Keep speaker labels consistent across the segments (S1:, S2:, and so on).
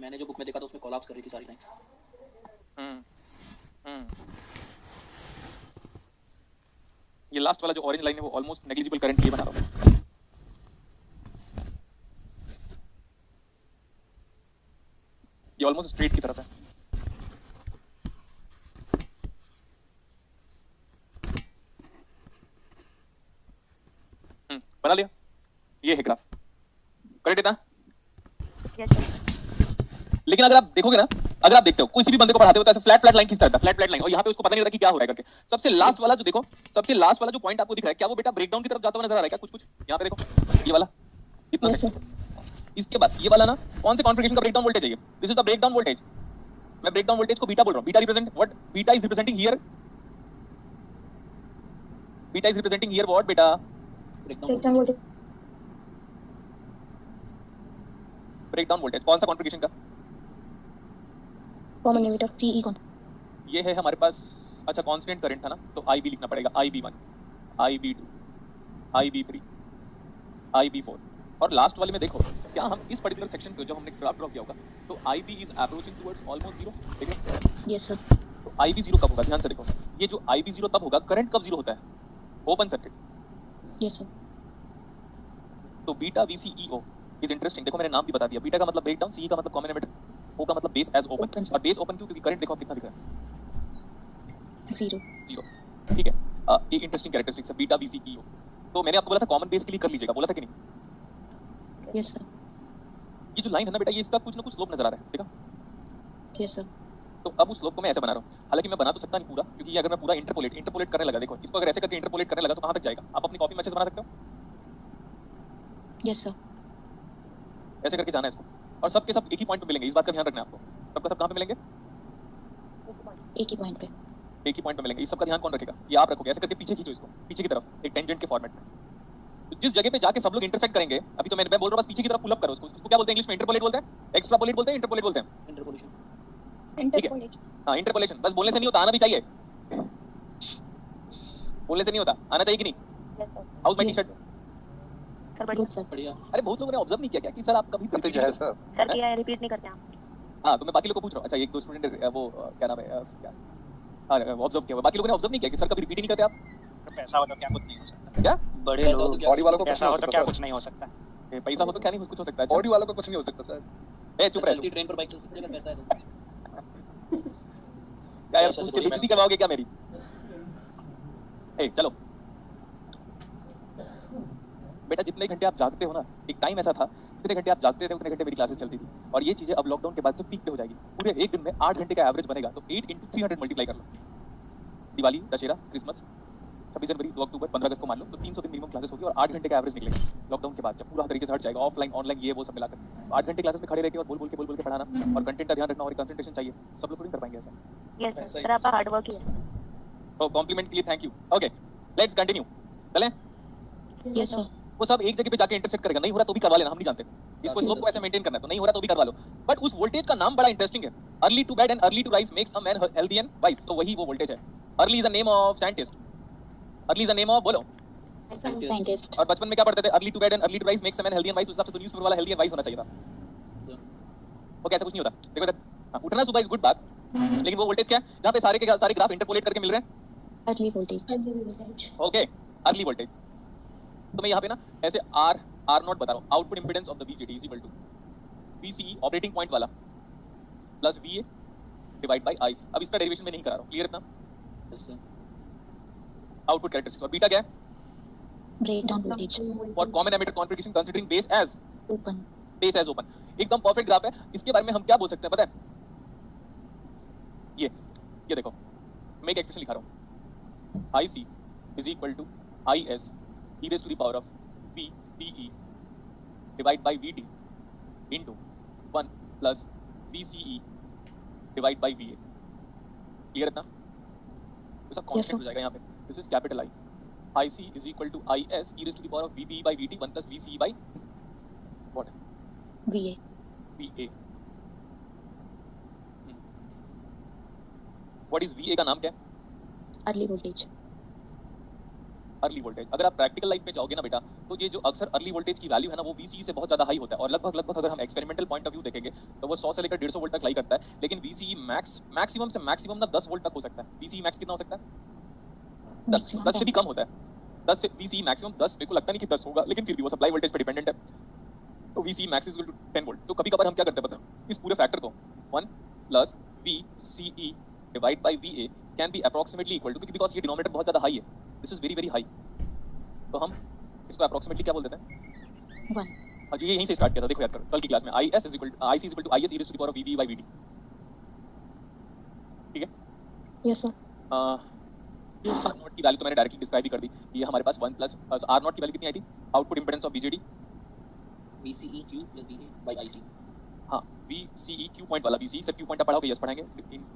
S1: मैंने जो बुक में देखा था उसमें कोलैप्स कर रही थी सारी लाइंस।
S2: ये लास्ट वाला जो ऑरेंज लाइन है वो ऑलमोस्ट नेग्लिजिबल करंट ये बना रहा हूं। ये ऑलमोस्ट स्ट्रेट की तरफ है। बना लिया। ये है ग्राफ, करेक्ट है ना? लेकिन अगर आप देखोगे ना, अगर आप देखते हो किसी भी बंदे को पढ़ाते हो तो ऐसे फ्लैट लाइन खींचता रहता है, फ्लैट लाइन, और यहाँ पे उसको पता नहीं रहता कि क्या हो रहा है करके। सबसे लास्ट वाला जो देखो, सबसे लास्ट वाला जो पॉइंट आपको दिख रहा है, क्या वो बेटा ब्रेकडाउन की तरफ जाता हुआ नजर आ रहा है क्या? कुछ यहाँ पे देखो, ये वाला इतना सेक्शन। इसके बाद ये वाला ना, कौन से कॉन्फ़िगरेशन का ब्रेकडाउन वोल्टेज है ये? This is the breakdown voltage. मैं ब्रेकडाउन वोल्टेज को बीटा बोल रहा हूँ। Beta represent what? Beta is representing here, beta is representing here what बेटा?
S1: Breakdown voltage.
S2: ब्रेकडाउन वोल्टेज कौन सा कॉन्फ़िगरेशन का?
S1: कॉमन एमिटर सीई कौन?
S2: ये है हमारे पास, अच्छा कांस्टेंट करंट था ना, तो IB लिखना पड़ेगा। IB1, IB2, IB3, IB4। और लास्ट वाले में देखो, क्या हम इस पर्टिकुलर सेक्शन पे जब हमने ग्राफ ड्रॉ किया होगा तो IB is approaching towards almost zero, ठीक है?
S1: Yes sir.
S2: तो IB जीरो कब होगा? ध्यान से देखो, ये जो IB जीरो तब होगा, करंट कब जीरो होता है? Open circuit.
S1: Yes sir.
S2: तो बीटा VCEO इज इंटरेस्टिंग। देखो मैंने नाम भी बता दिया, बीटा का मतलब ब्रेकडाउन, CE का मतलब कॉमन एमिटर, O का मतलब बेस एज ओपन। और बेस ओपन क्यों? क्योंकि करंट देखो कितना दिख रहा है,
S1: जीरो।
S2: ठीक है? ये इंटरेस्टिंग कैरेक्टरिस्टिक्स है बीटा VCEO। तो मैंने आपको बोला था कॉमन बेस के लिए कर लीजिएगा, बोला था कि नहीं?
S1: Yes sir.
S2: ये जो लाइन है ना बेटा, ये इसका कुछ ना कुछ स्लोप नजर आ रहा है, देखा?
S1: Yes sir.
S2: तो अब उस स्लोप को मैं ऐसे बना रहा हूँ। हालांकि मैं बना तो सकता नहीं पूरा, क्योंकि अगर मैं पूरा इंटरपोलेट करने लगा, देखो इसको अगर ऐसे करके इंटरपोलेट करने लगा तो कहां तक जाएगा? आप अपनी कॉपी में अच्छे से बना सकते हो?
S1: Yes sir.
S2: ऐसे करके जाना है इसको, और सबके सब एक ही पॉइंट पे मिलेंगे, इस बात का ध्यान रखना है आपको। सबका सब कहां पे मिलेंगे?
S1: एक ही पॉइंट पे।
S2: एक ही पॉइंट पे मिलेंगे। इस सबका ध्यान कौन रखेगा? ये आप रखोगे। ऐसे करके पीछे खींचो इसको, पीछे की तरफ एक टेंजेंट के फॉर्मेट में। तो जिस जगह पे जाके सब लोग इंटरसेक्ट करेंगे, अभी तो मैं बोल रहा हूं बस पीछे की तरफ पुल अप करो उसको। उसको क्या बोलते हैं इंग्लिश में? इंटरपोलेट बोलते हैं, एक्स्ट्रापोलेट बोलते हैं, इंटरपोलेट बोलते हैं?
S1: इंटरपोलेशन।
S2: ठीक है, हाँ इंटरपोलेशन। बस बोलने से नहीं होता, आना भी चाहिए। बोलने से नहीं होता, आना चाहिए कि नहीं? हाउस माय टी-शर्ट
S1: सर बढ़िया।
S2: अरे बहुत लोगों ने ऑब्जर्व नहीं किया क्या कि सर आप कभी
S3: ठीक है सर।
S4: सर किया है, रिपीट नहीं करते आप?
S2: हाँ, तो मैं बाकी लोगों को पूछ रहा हूँ। अच्छा एक दो स्टूडेंट वो क्या नाम है, क्या ऑब्जर्व किया हुआ, बाकी लोगों ने ऑब्जर्व नहीं किया कि सर कभी रिपीट ही नहीं करते आप?
S5: पैसा हो तो क्या कुछ नहीं हो सकता?
S2: क्या
S1: बड़े लोग
S3: बॉडी वालों को
S5: पैसा हो तो क्या कुछ नहीं हो सकता?
S2: पैसा हो तो क्या नहीं कुछ हो सकता है?
S3: बॉडी वालों को कुछ नहीं हो सकता सर।
S2: ए चुप रह तू।
S1: ट्रेन पर बाइक चल सकती है अगर पैसा है तो।
S2: क्या यार, पूछ के बेइज्जती करवाओगे क्या मेरी? ए चलो बेटा, जितने घंटे आप जागते हो ना, एक टाइम ऐसा था जितने घंटे आप जागते थे उतने घंटे मेरी क्लासेस चलती थी। और ये चीजें अब लॉकडाउन के बाद से पीक पे हो जाएगी। पूरे एक दिन में 8 घंटे का एवरेज बनेगा, तो 8 × 300 मल्टीप्लाई कर लो। दिवाली, दशहरा, क्रिसमस, 26 जनवरी, 2 अक्टूबर, 15 अगस्त को मान लो, तो 300 दिन मिनिमम क्लासेस होगी और 8 घंटे का एवरेज निकलेगा लॉकडाउन के बाद, जब पूरा तरीके से हट जाएगा, ऑफलाइन ऑनलाइन ये वो सब मिलाकर। 8 घंटे क्लासेस में खड़े रहकर और बोल बोल के पढ़ाना, और कंटेंट का ध्यान रखना, और कंसंट्रेशन चाहिए। सब लोग थोड़ी कर पाएंगे ऐसा।
S4: यस सर, आपका हार्ड वर्क ही है।
S2: तो कॉम्प्लीमेंट के लिए thank you. Okay let's continue, चलें?
S1: Yes sir.
S2: वो सब एक जगह पे जाके इंटरसेक्ट करेगा, नहीं हो रहा तो भी करवा लेना, हम नहीं जानते। इसको स्लोप को ऐसे मेंटेन करना है, तो नहीं हो रहा तो भी करवा लो। बट उस वोल्टेज का नाम बड़ा इंटरेस्टिंग है। Early to bed and early to rise makes a man healthy and wise. तो वही वो वोल्टेज है। Early is a name of scientist. Early is a name of, बोलो।
S1: साइंटिस्ट।
S2: और बचपन में क्या पढ़ते थे? Early to bed and early to rise makes a man healthy and wise. उस हिसाब से तो न्यूज़पेपर वाला हेल्दी एंड वाइज होना चाहिए था। वो कैसे कुछ नहीं होता। देखो इधर, हाँ, उठना सुबह इज गुड बात, लेकिन वो वोल्टेज क्या है जहाँ पे सारे के सारे ग्राफ इंटरपोलेट करके मिल रहे हैं?
S1: Early voltage.
S2: Okay, early voltage. तो मैं यहाँ पे ना ऐसे आर नॉट बता रहा हूँ। Output impedance of the BJT is equal to VCE operating point वाला plus VA divide by IC। अब इसका डेरिवेशन में नहीं करा रहा हूँ, क्लियर इतना? Output characteristics. और बीटा क्या है?
S1: Breakdown voltage.
S2: For common emitter configuration considering base as
S1: open.
S2: Base as open. एकदम परफेक्ट ग्राफ है। इसके बारे में हम क्या बोल सकते हैं पता है? ये देखो, मैं एक एक्सप्रेशन लिखा रहा हूँ। IC is equal to IS e raised to the power of VBE divide by VT into 1 plus VCE divide by VA। Clear है ना? तो सब कांस्टेंट हो जाएगा यहाँ पे। This is capital I। IC is equal to IS e raised to the power of VBE by VT 1 plus VCE by what?
S1: VA।
S2: VA। What is VA का नाम क्या है?
S1: Early voltage.
S2: Early voltage. अगर आप practical life में जाओगे ना बेटा, तो ये जो अक्सर अर्ली वोल्टेज की वैल्यू है ना, वो VCE से बहुत ज्यादा हाई होता है, और लगभग अगर हम एक्सपेरिमेंटल पॉइंट ऑफ व्यू देखेंगे तो वो 100 से लेकर 150 वोल्ट तक लाई करता है। लेकिन VCE मैक्सिमम से मैक्सिमम ना 10 वोल्ट तक हो सकता है। VCE मैक्स कितना हो सकता है? 10
S1: Maximum
S2: से भी कम होता है। 10 से VCE मैक्सिमम 10, मेरे को लगता नहीं कि 10 होगा, लेकिन फिर भी वो सप्लाई वोल्टेज पे डिपेंडेंट है। तो VCE max is equal to 10 volt. तो कभी कभार हम क्या करते हैं पता है? इस पूरे फैक्टर को 1 plus VCE divide by VA can be approximately equal to, because ये डिनोमिनेटर बहुत ज्यादा हाई है, दिस इज वेरी हाई, तो हम इसको अप्रोक्सीमेटली क्या बोल देते हैं?
S1: 1.
S2: हाँ जी, ये यहीं से स्टार्ट किया था, देखो याद करो कल की क्लास में, IC is equal to IS e raised to the power of VB by VT। ठीक है?
S1: Yes, sir. Yes, sir.
S2: R not की वैल्यू तो मैंने डायरेक्टली डिस्क्राइब ही कर दी। ये हमारे पास 1 प्लस R नॉट की वैल्यू कितनी आई थी? Output impedance of BJD।
S5: VCE Q plus VA by IC।
S2: हाँ, VCE Q पॉइंट वाला, VCE से Q पॉइंट पढ़ाओगे, यस पढ़ाएंगे,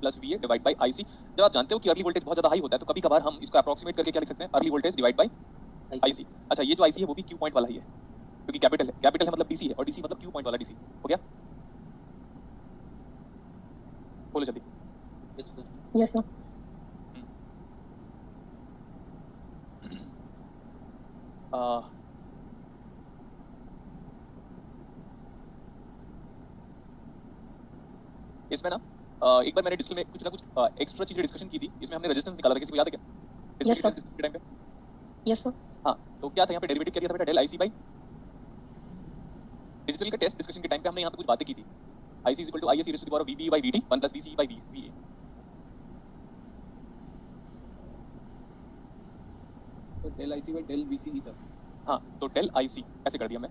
S2: plus VA divide by IC। जब आप जानते हो कि अर्ली वोल्टेज बहुत ज्यादा हाई होता है, तो कभी कभार हम इसको अप्रोक्सीमेट करके क्या लिख सकते हैं? Early voltage divide by IC। अच्छा, ये जो IC है वो भी Q पॉइंट वाला ही है, क्योंकि कैपिटल है मतलब DC है, और DC मतलब Q पॉइंट वाला DC। हो गया? बोलो जल्दी।
S1: Yes, sir. इसमें ना एक बार मैंने डिस्कशन में कुछ ना कुछ एक्स्ट्रा चीजें डिस्कशन की थी। इसमें हमने रेजिस्टेंस निकाला था, किसी को याद है क्या? Yes, sir.
S2: डिस्कशन के टाइम पे,
S1: Yes, sir.
S2: हाँ, तो क्या था यहाँ पे डेरिवेटिव क्या लिया था बेटा? डेल IC बाई डिजिटल के टेस्ट डिस्कशन के टाइम पे हमने यहाँ पे कुछ बातें की थी। IC is equal to IS e raised to the power of VB by VT 1 plus VCE by VA।
S3: तो del IC by del VCE था।
S2: हाँ, तो डेल IC ऐसे कर दिया मैं,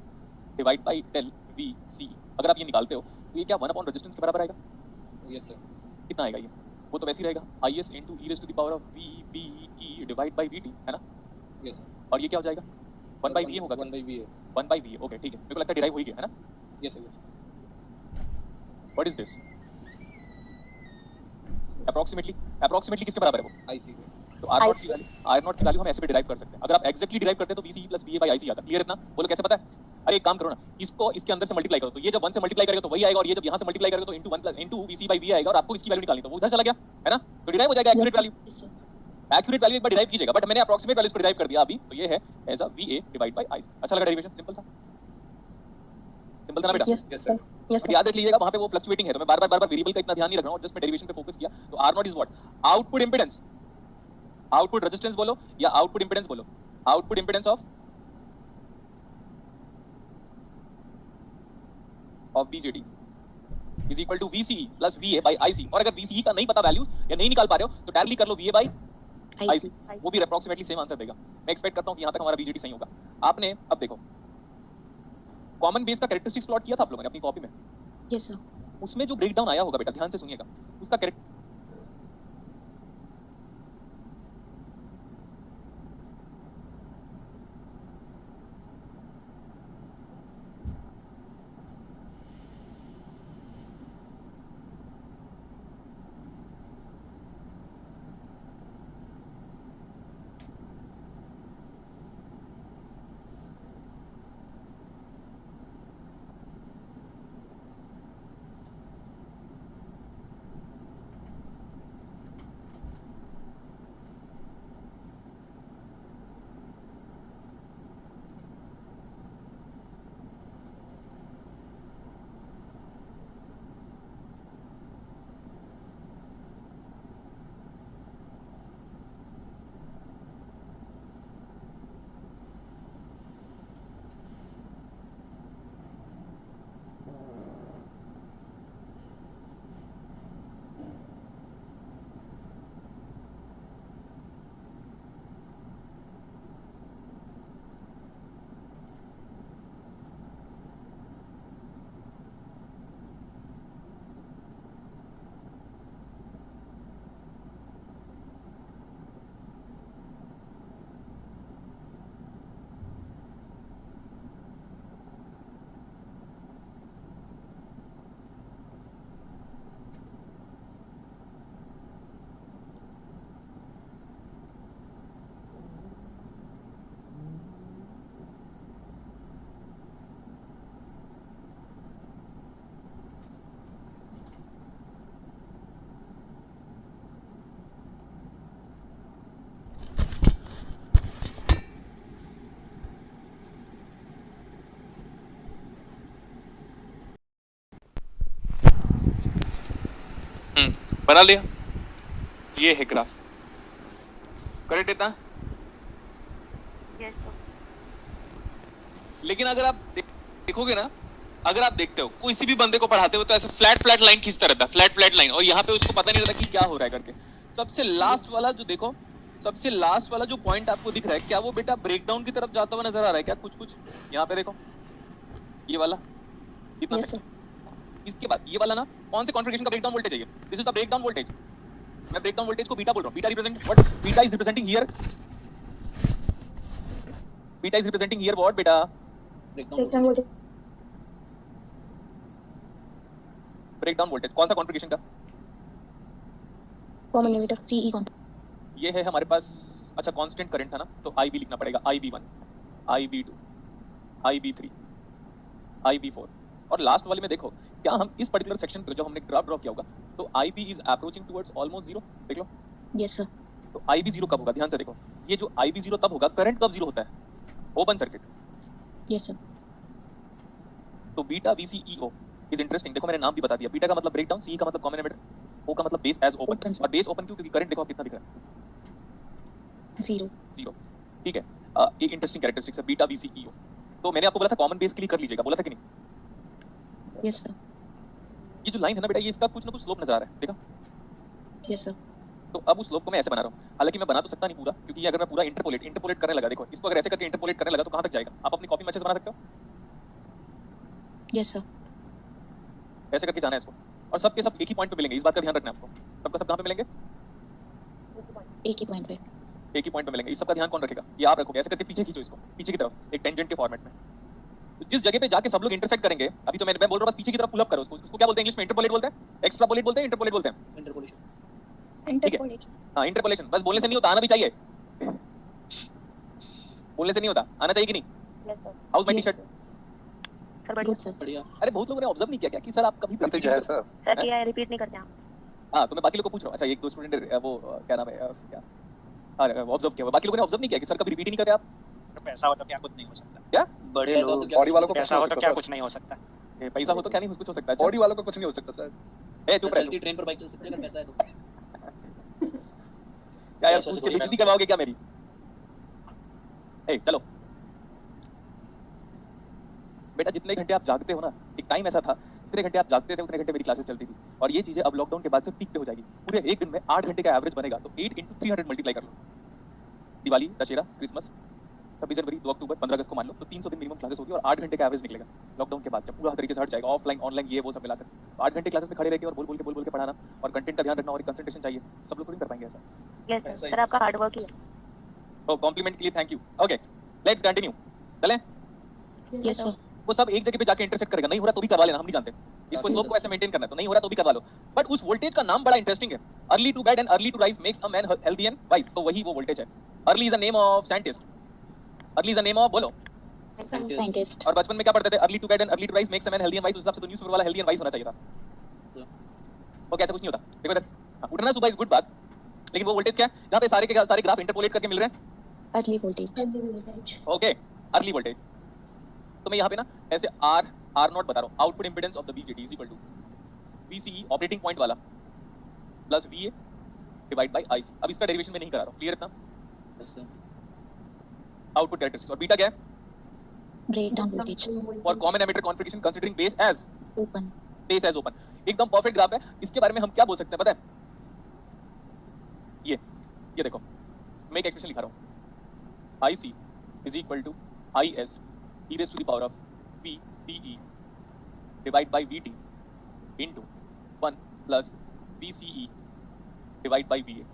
S2: डिवाइड बाई डेल VCE। अगर आप ये निकालते हो तो ये क्या 1 अपॉन रेजिस्टेंस के बराबर आएगा?
S3: Yes sir.
S2: कितना आएगा ये? वो तो वैसे ही रहेगा, IS into e raised to the power of VBE divide by VT, है ना?
S3: Yes sir.
S2: और ये क्या हो जाएगा? 1 by VA होगा क्या?
S3: 1 by VA।
S2: 1 by VA, okay ठीक है, मेरे को लगता है डिराइव हो ही गया, है ना?
S3: Yes sir.
S2: What is this? Approximately किसके बराबर है वो?
S3: IC के।
S2: तो R नॉट की वैल्यू हम ऐसे भी डिराइव कर सकते हैं। अगर आप एग्जैक्टली डिराइव करते हैं तो VCE plus VA by IC आता है। क्लियर इतना? बोलो कैसे पता है? अरे एक काम करो ना, इसको इसके अंदर से मल्टीप्लाई करो, तो ये जब 1 से मल्टीप्लाई करेगा तो वही आएगा, और ये जब यहाँ से मल्टीप्लाई करेगा तो into VCE by VA आएगा, और आपको इसकी वैल्यू निकालनी, तो वो उधर चला गया, है ना? तो डिराइव हो जाएगा accurate value.
S1: Yes, sir.
S2: Accurate value एक बार डिराइव कीजिएगा, बट मैंने अप्रोक्सीमेट वैल्यूज को डिराइव कर दिया अभी, तो ये है as a VA divide by IC। अच्छा लगा डेरिवेशन? सिंपल था ना बेटा?
S1: Yes, sir. Yes,
S2: but
S1: sir.
S2: याद रख लीजिएगा वहां पे वो फ्लक्चुएटिंग है, तो मैं बार-बार वेरिएबल का इतना ध्यान नहीं रख रहा हूं, जस्ट मैं डेरिवेशन पे फोकस किया। तो R naught is what? Output impedance, output resistance बोलो या आउटपुट इंपेडेंस बोलो, output impedance of BJD is equal to VCE plus VA by IC। और अगर VCE का नहीं पता वैल्यू या नहीं निकाल पा रहे हो तो डायरेक्टली कर लो VA बाय IC, वो भी अप्रोक्सीमेटली सेम आंसर देगा। मैं एक्सपेक्ट करता हूं कि यहां तक हमारा BJD सही होगा। आपने अब देखो कॉमन बेस का कैरेक्टरिस्टिक्स प्लॉट किया था आप लोगों ने अपनी कॉपी में,
S1: Yes, sir.
S2: उसमें जो ब्रेकडाउन आया होगा बेटा ध्यान से सुनिएगा, उसका बना लिया, ये है ग्राफ, करेक्ट इतना।
S4: Yes sir.
S2: लेकिन अगर आप देखोगे ना, अगर आप देखते हो किसी भी बंदे को पढ़ाते हो तो ऐसे फ्लैट लाइन खींचता रहता है, फ्लैट लाइन, और यहाँ पे उसको पता नहीं रहता कि क्या हो रहा है करके। सबसे लास्ट वाला जो देखो, सबसे लास्ट वाला जो पॉइंट आपको दिख रहा है, क्या वो बेटा ब्रेकडाउन की तरफ जाता हुआ नजर आ रहा है क्या? कुछ यहाँ पे देखो, ये वाला कितना
S4: यस सर।
S2: इसके बाद ये वाला ना, कौन से कॉन्फ़िगरेशन का ब्रेकडाउन वोल्टेज है ये? This is the breakdown voltage. मैं ब्रेकडाउन वोल्टेज को बीटा बोल रहा हूं। Beta represent what? Beta is representing here, beta is representing here what बेटा?
S5: Breakdown voltage.
S2: ब्रेकडाउन वोल्टेज कौन सा कॉन्फ़िगरेशन का?
S4: कॉमन इनहिबिटर
S5: CE कौन?
S2: ये है हमारे पास, अच्छा कांस्टेंट करंट था ना, तो IB लिखना पड़ेगा, IB1, IB2, IB3, IB4। और लास्ट वाले में देखो, क्या हम इस पर्टिकुलर सेक्शन पे जो हमने ग्राफ ड्रॉ किया होगा, तो IB is approaching towards almost zero, देख लो।
S5: Yes sir.
S2: तो IB जीरो कब होगा? ध्यान से देखो, ये जो IB जीरो तब होगा, करंट कब जीरो होता है? Open circuit.
S5: Yes sir.
S2: तो बीटा VCEO इज इंटरेस्टिंग। देखो मैंने नाम भी बता दिया, बीटा का मतलब ब्रेकडाउन, CE का मतलब कॉमन एमिटर, O का मतलब base as open.
S5: Open, sir.
S2: और बेस ओपन क्यों? क्योंकि करंट देखो आप कितना दिख रहा है,
S5: 0.
S2: जीरो। ठीक है, ये इंटरेस्टिंग कैरेक्टरिस्टिक्स है बीटा VCEO। तो मैंने आपको बोला था कॉमन बेस के लिए कर लीजिएगा, बोला था कि नहीं?
S5: Yes sir.
S2: ये जो लाइन है ना बेटा, ये इसका कुछ ना कुछ स्लोप नजर आ रहा है, देखा?
S5: Yes sir.
S2: तो अब उस स्लोप को मैं ऐसे बना रहा हूँ, हालांकि मैं बना तो सकता नहीं पूरा, क्योंकि ये अगर मैं पूरा इंटरपोलेट करने लगा, देखो इसको अगर ऐसे करके इंटरपोलेट करने लगा तो कहाँ तक जाएगा? आप अपनी कॉपी में अच्छे से बना सकते हो,
S5: Yes sir.
S2: ऐसे करके जाना है इसको, और सबके सब एक ही पॉइंट पे मिलेंगे, इस बात का ध्यान रखना है आपको। सबका सब कहाँ पे मिलेंगे?
S5: एक ही पॉइंट पे.
S2: एक ही पॉइंट पे मिलेंगे। इस सब का ध्यान कौन रखेगा? ये आप रखोगे, ऐसे करके पीछे खींचो इसको, पीछे की तरफ, एक टेंजेंट के फॉर्मेट में। तो जिस जगह पे जाके सब लोग इंटरसेक्ट करेंगे, अभी तो मैं बोल रहा हूँ बस पीछे की तरफ पुल अप करो उसको। उसको क्या बोलते हैं इंग्लिश में? इंटरपोलेट बोलते हैं, एक्स्ट्रापोलेट बोलते हैं, इंटरपोलेट बोलते हैं।
S5: Interpolation.
S2: हाँ इंटरपोलेशन, बस बोलने से नहीं होता, आना भी चाहिए। बोलने से नहीं होता, आना चाहिए कि नहीं?
S4: Yes sir.
S2: House my T
S5: Yes,
S2: shirt?
S5: sir.
S4: Sir बढ़िया।
S5: Good sir. बढ़िया.
S2: अरे बहुत लोगों ने ऑब्जर्व नहीं किया क्या कि सर आप कभी
S6: करते क्या है सर?
S4: सर किया है, रिपीट नहीं करते आप।
S2: हाँ तो मैं बाकी लोगों को पूछ रहा हूँ। अच्छा एक दो स्टूडेंट वो क्या नाम है क्या, अरे ऑब्जर्व किया हुआ, बाकी लोगों ने ऑब्जर्व नहीं किया कि सर कभी रिपीट ही नहीं करते आप?
S7: पैसा हो तो क्या कुछ नहीं हो सकता।
S2: क्या
S5: बड़े
S3: पैसा
S5: लोग.
S3: तो क्या-
S6: बॉडी वालों को
S7: पैसा
S6: कुछ
S7: हो
S6: नहीं
S7: तो
S6: हो
S7: क्या
S6: सकता
S7: कुछ नहीं हो सकता।
S2: ये पैसा हो तो क्या नहीं कुछ हो सकता है?
S6: बॉडी वालों को कुछ नहीं हो सकता सर।
S2: ए चुप रह
S5: चलती ट्रेन पर बाइक चल सकती है अगर पैसा है तो.
S2: क्या यार,
S5: पैसा
S2: पूछ
S5: से
S2: के
S5: थोड़ी
S2: बेइज्जती करवाओगे क्या मेरी? ए चलो बेटा, जितने घंटे आप जागते हो ना, एक टाइम ऐसा था, जितने घंटे आप जागते थे उतने घंटे मेरी क्लासेस चलती थी। और ये चीजें अब लॉकडाउन के बाद से पीक पे हो जाएगी। पूरे एक दिन में 8 घंटे का एवरेज बनेगा, तो 8 × 300 मल्टीप्लाई कर लो। दिवाली, दशहरा, क्रिसमस, 26 जनवरी, 2 अक्टूबर, 15 अगस्त को मान लो, तो 300 दिन मिनिमम क्लासेस होगी और 8 घंटे का एवरेज निकलेगा लॉकडाउन के बाद, जब पूरा तरीके से हट जाएगा, ऑफलाइन ऑनलाइन ये वो सब मिलाकर। तो 8 घंटे क्लासेस में खड़े रह के और बोल के पढ़ाना और कंटेंट का ध्यान रखना और कंसंट्रेशन चाहिए, सब लोग नहीं कर पाएंगे ऐसा।
S4: Yes sir. सर आपका हार्ड वर्क ही है।
S2: तो कॉम्प्लीमेंट के लिए thank you. Okay let's continue, चलें।
S5: Yes sir.
S2: वो सब एक जगह पे जाके इंटरसेक्ट करेगा, नहीं हो रहा तो भी करवा लेना, हम नहीं जानते इसको स्लोप को ऐसे मेंटेन करना है, तो नहीं हो रहा तो भी करवा लो। बट उस वोल्टेज का नाम बड़ा इंटरेस्टिंग है, early to bed and early to rise makes a man healthy and wise. तो वही वो वोल्टेज है। Early is a name of scientist, Early is a name of, बोलो।
S5: Scientist.
S2: और बचपन में क्या पढ़ते थे? Early to bed and early to rise makes a man healthy and wise. उस हिसाब से तो न्यूज़पेपर वाला हेल्दी एंड वाइज होना चाहिए था। वो कैसे कुछ नहीं होता, देखो इधर। हाँ, उठना सुबह इज गुड बात, लेकिन वो वोल्टेज क्या है जहाँ पे सारे के सारे ग्राफ इंटरपोलेट करके मिल रहे हैं?
S5: Early voltage.
S2: Okay early voltage. तो मैं यहाँ पे ना ऐसे आर नॉट बता रहा हूँ, output impedance of the BJT is equal to VCE operating point वाला plus VA divide by IC। अब इसका डेरिवेशन मैं नहीं करा रहा हूँ, क्लियर इतना?
S5: Yes sir.
S2: Output characteristics. और बीटा क्या है?
S5: Breakdown voltage.
S2: For common emitter configuration considering base as
S5: Open.
S2: Open. एकदम परफेक्ट ग्राफ है। इसके बारे में हम क्या बोल सकते हैं पता है? ये देखो, मैं एक एक्सप्रेशन लिखा रहा हूँ, IC is equal to IS e raised to the power of VPE divide by VT into 1 plus VCE divide by VA।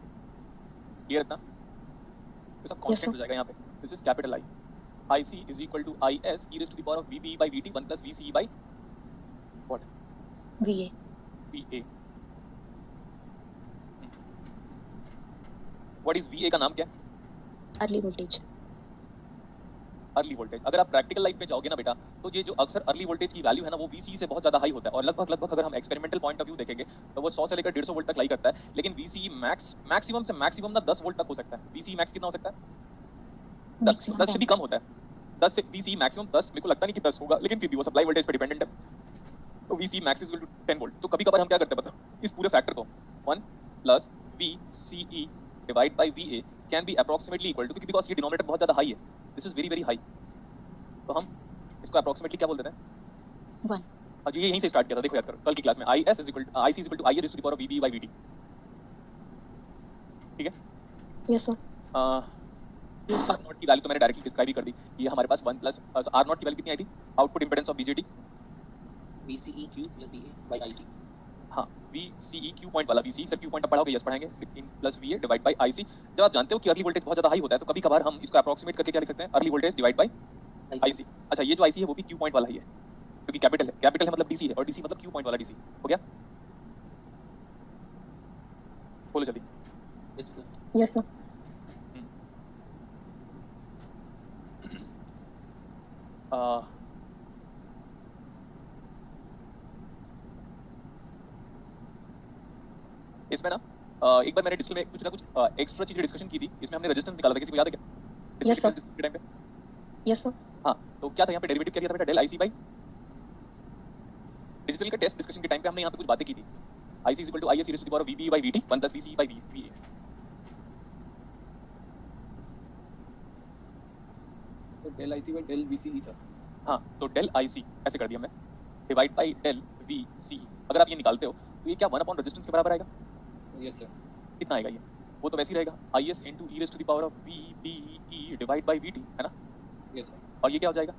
S2: Clear इतना? तो सब कांस्टेंट हो जाएगा यहाँ पे। This is capital I। IC is equal to IS e raised to the power of VPE by VT 1 plus VCE by what?
S5: VA.
S2: VA। What is VA का नाम क्या है?
S5: Early voltage.
S2: Early voltage. अगर आप practical life में जाओगे ना बेटा, तो ये जो अक्सर अर्ली वोल्टेज की वैल्यू है ना, वो VCE से बहुत ज्यादा हाई होता है। और लगभग अगर हम एक्सपेरिमेंटल पॉइंट ऑफ व्यू देखेंगे तो वो 100 से लेकर 150 वोल्ट तक लाई करता है। लेकिन VCE मैक्सिमम से मैक्सिमम ना 10 वोल्ट तक हो सकता है। VCE मैक्स कितना हो सकता है? 10 से भी कम होता है। 10 से VCE मैक्सिमम 10, मेरे को लगता नहीं कि 10 होगा, लेकिन फिर भी वो सप्लाई वोल्टेज पे डिपेंडेंट है। तो VC max is equal to 10 volt. तो कभी कभार हम क्या करते हैं बताओ, इस पूरे फैक्टर को 1 plus VCE divide by VA can be approximately equal to, क्योंकि बिकॉज ये डिनोमिनेटर बहुत ज्यादा हाई है, this is very very high, तो हम इसको अप्रोक्सीमेटली क्या बोल देते हैं
S5: 1
S2: और ये यहीं से स्टार्ट किया था, देखो याद करो कल की क्लास में IS is equal to IC is equal to IS raised to the power of VB by VT, ठीक है।
S5: Yes sir yes sir
S2: R0 की वैल्यू तो मैंने डायरेक्टली डिस्क्राइब ही कर दी, ये हमारे पास 1 प्लस R0 की वैल्यू कितनी आई थी, output impedance of BJT,
S5: VCE Q plus VA by IC
S2: हाँ VCE Q पॉइंट वाला, VCE सर Q पॉइंट अब पढ़ाओगे, यस पढ़ाएंगे, plus VA divide by IC। जब आप जानते हो कि अर्ली वोल्टेज बहुत ज्यादा हाई होता है तो कभी कभार हम इसको अप्रोक्सीमेट करके क्या लिख सकते हैं, early voltage divide by IC। अच्छा ये जो IC है वो भी Q पॉइंट वाला ही है, क्योंकि कैपिटल है मतलब DC है, और DC मतलब Q पॉइंट वाला DC हो गया। बोलो जल्दी।
S5: यस सर
S2: इसमें ना एक बार मैंने डिस्कशन में कुछ ना कुछ एक्स्ट्रा चीजें डिस्कशन की थी, इसमें हमने रेजिस्टेंस निकाला था, किसी को याद है क्या?
S5: Yes, sir.
S2: डिस्कशन के टाइम पे
S5: यस सर
S2: हाँ, तो क्या था यहाँ पे डेरिवेटिव क्या लिया था बेटा, डेल IC बाई डिजिटल का टेस्ट डिस्कशन के टाइम पे हमने यहाँ पे कुछ बातें की थी, IC is equal to IS e raised to the power of VB by VT 1 plus VCE by VA।
S3: तो del IC by del VCE था।
S2: हाँ, तो डेल IC ऐसे कर दिया मैं, डिवाइड बाई डेल VCE, अगर आप ये निकालते हो तो ये क्या 1 अपॉन रेजिस्टेंस के बराबर आएगा,
S3: यस सर।
S2: कितना आएगा ये, वो तो वैसे ही रहेगा IS into e raised to the power of VBE divide by VT, है ना,
S3: यस सर।
S2: और ये क्या हो जाएगा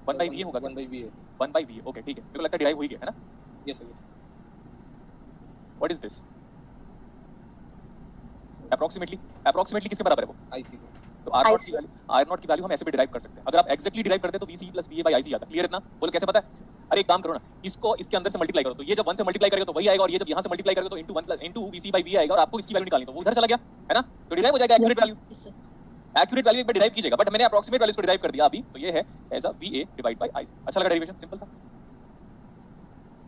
S2: 1 by VA होगा,
S3: 1 by VA।
S2: 1 by VA, okay ठीक है, मेरे को लगता है डिराइव हो ही गया है ना।
S3: Yes sir.
S2: What is this, approximately किसके बराबर है वो,
S3: IC को।
S2: तो R0 की वैल्यू हम ऐसे भी डिराइव कर सकते हैं, अगर आप एग्जैक्टली डिराइव करते हैं तो VCE plus VA by IC आता है, क्लियर इतना, बोलो कैसे पता है, अरे एक काम करो ना, इसको इसके अंदर से मल्टीप्लाई करो, तो ये जब 1 से मल्टीप्लाई करेगा तो वही आएगा, और ये जब यहाँ से मल्टीप्लाई करेगा तो into 1 plus into VCE by VA आएगा, और आपको इसकी वैल्यू निकालनी, तो वो उधर चला गया है ना, तो डिराइव हो जाएगा accurate value,
S5: yes sir
S2: accurate value एक बार डिराइव कीजिएगा, बट मैंने अप्रोक्सीमेट वैल्यू को डिराइव कर दिया अभी, तो ये है as a VA divide by IC। अच्छा लगा डेरिवेशन, सिंपल था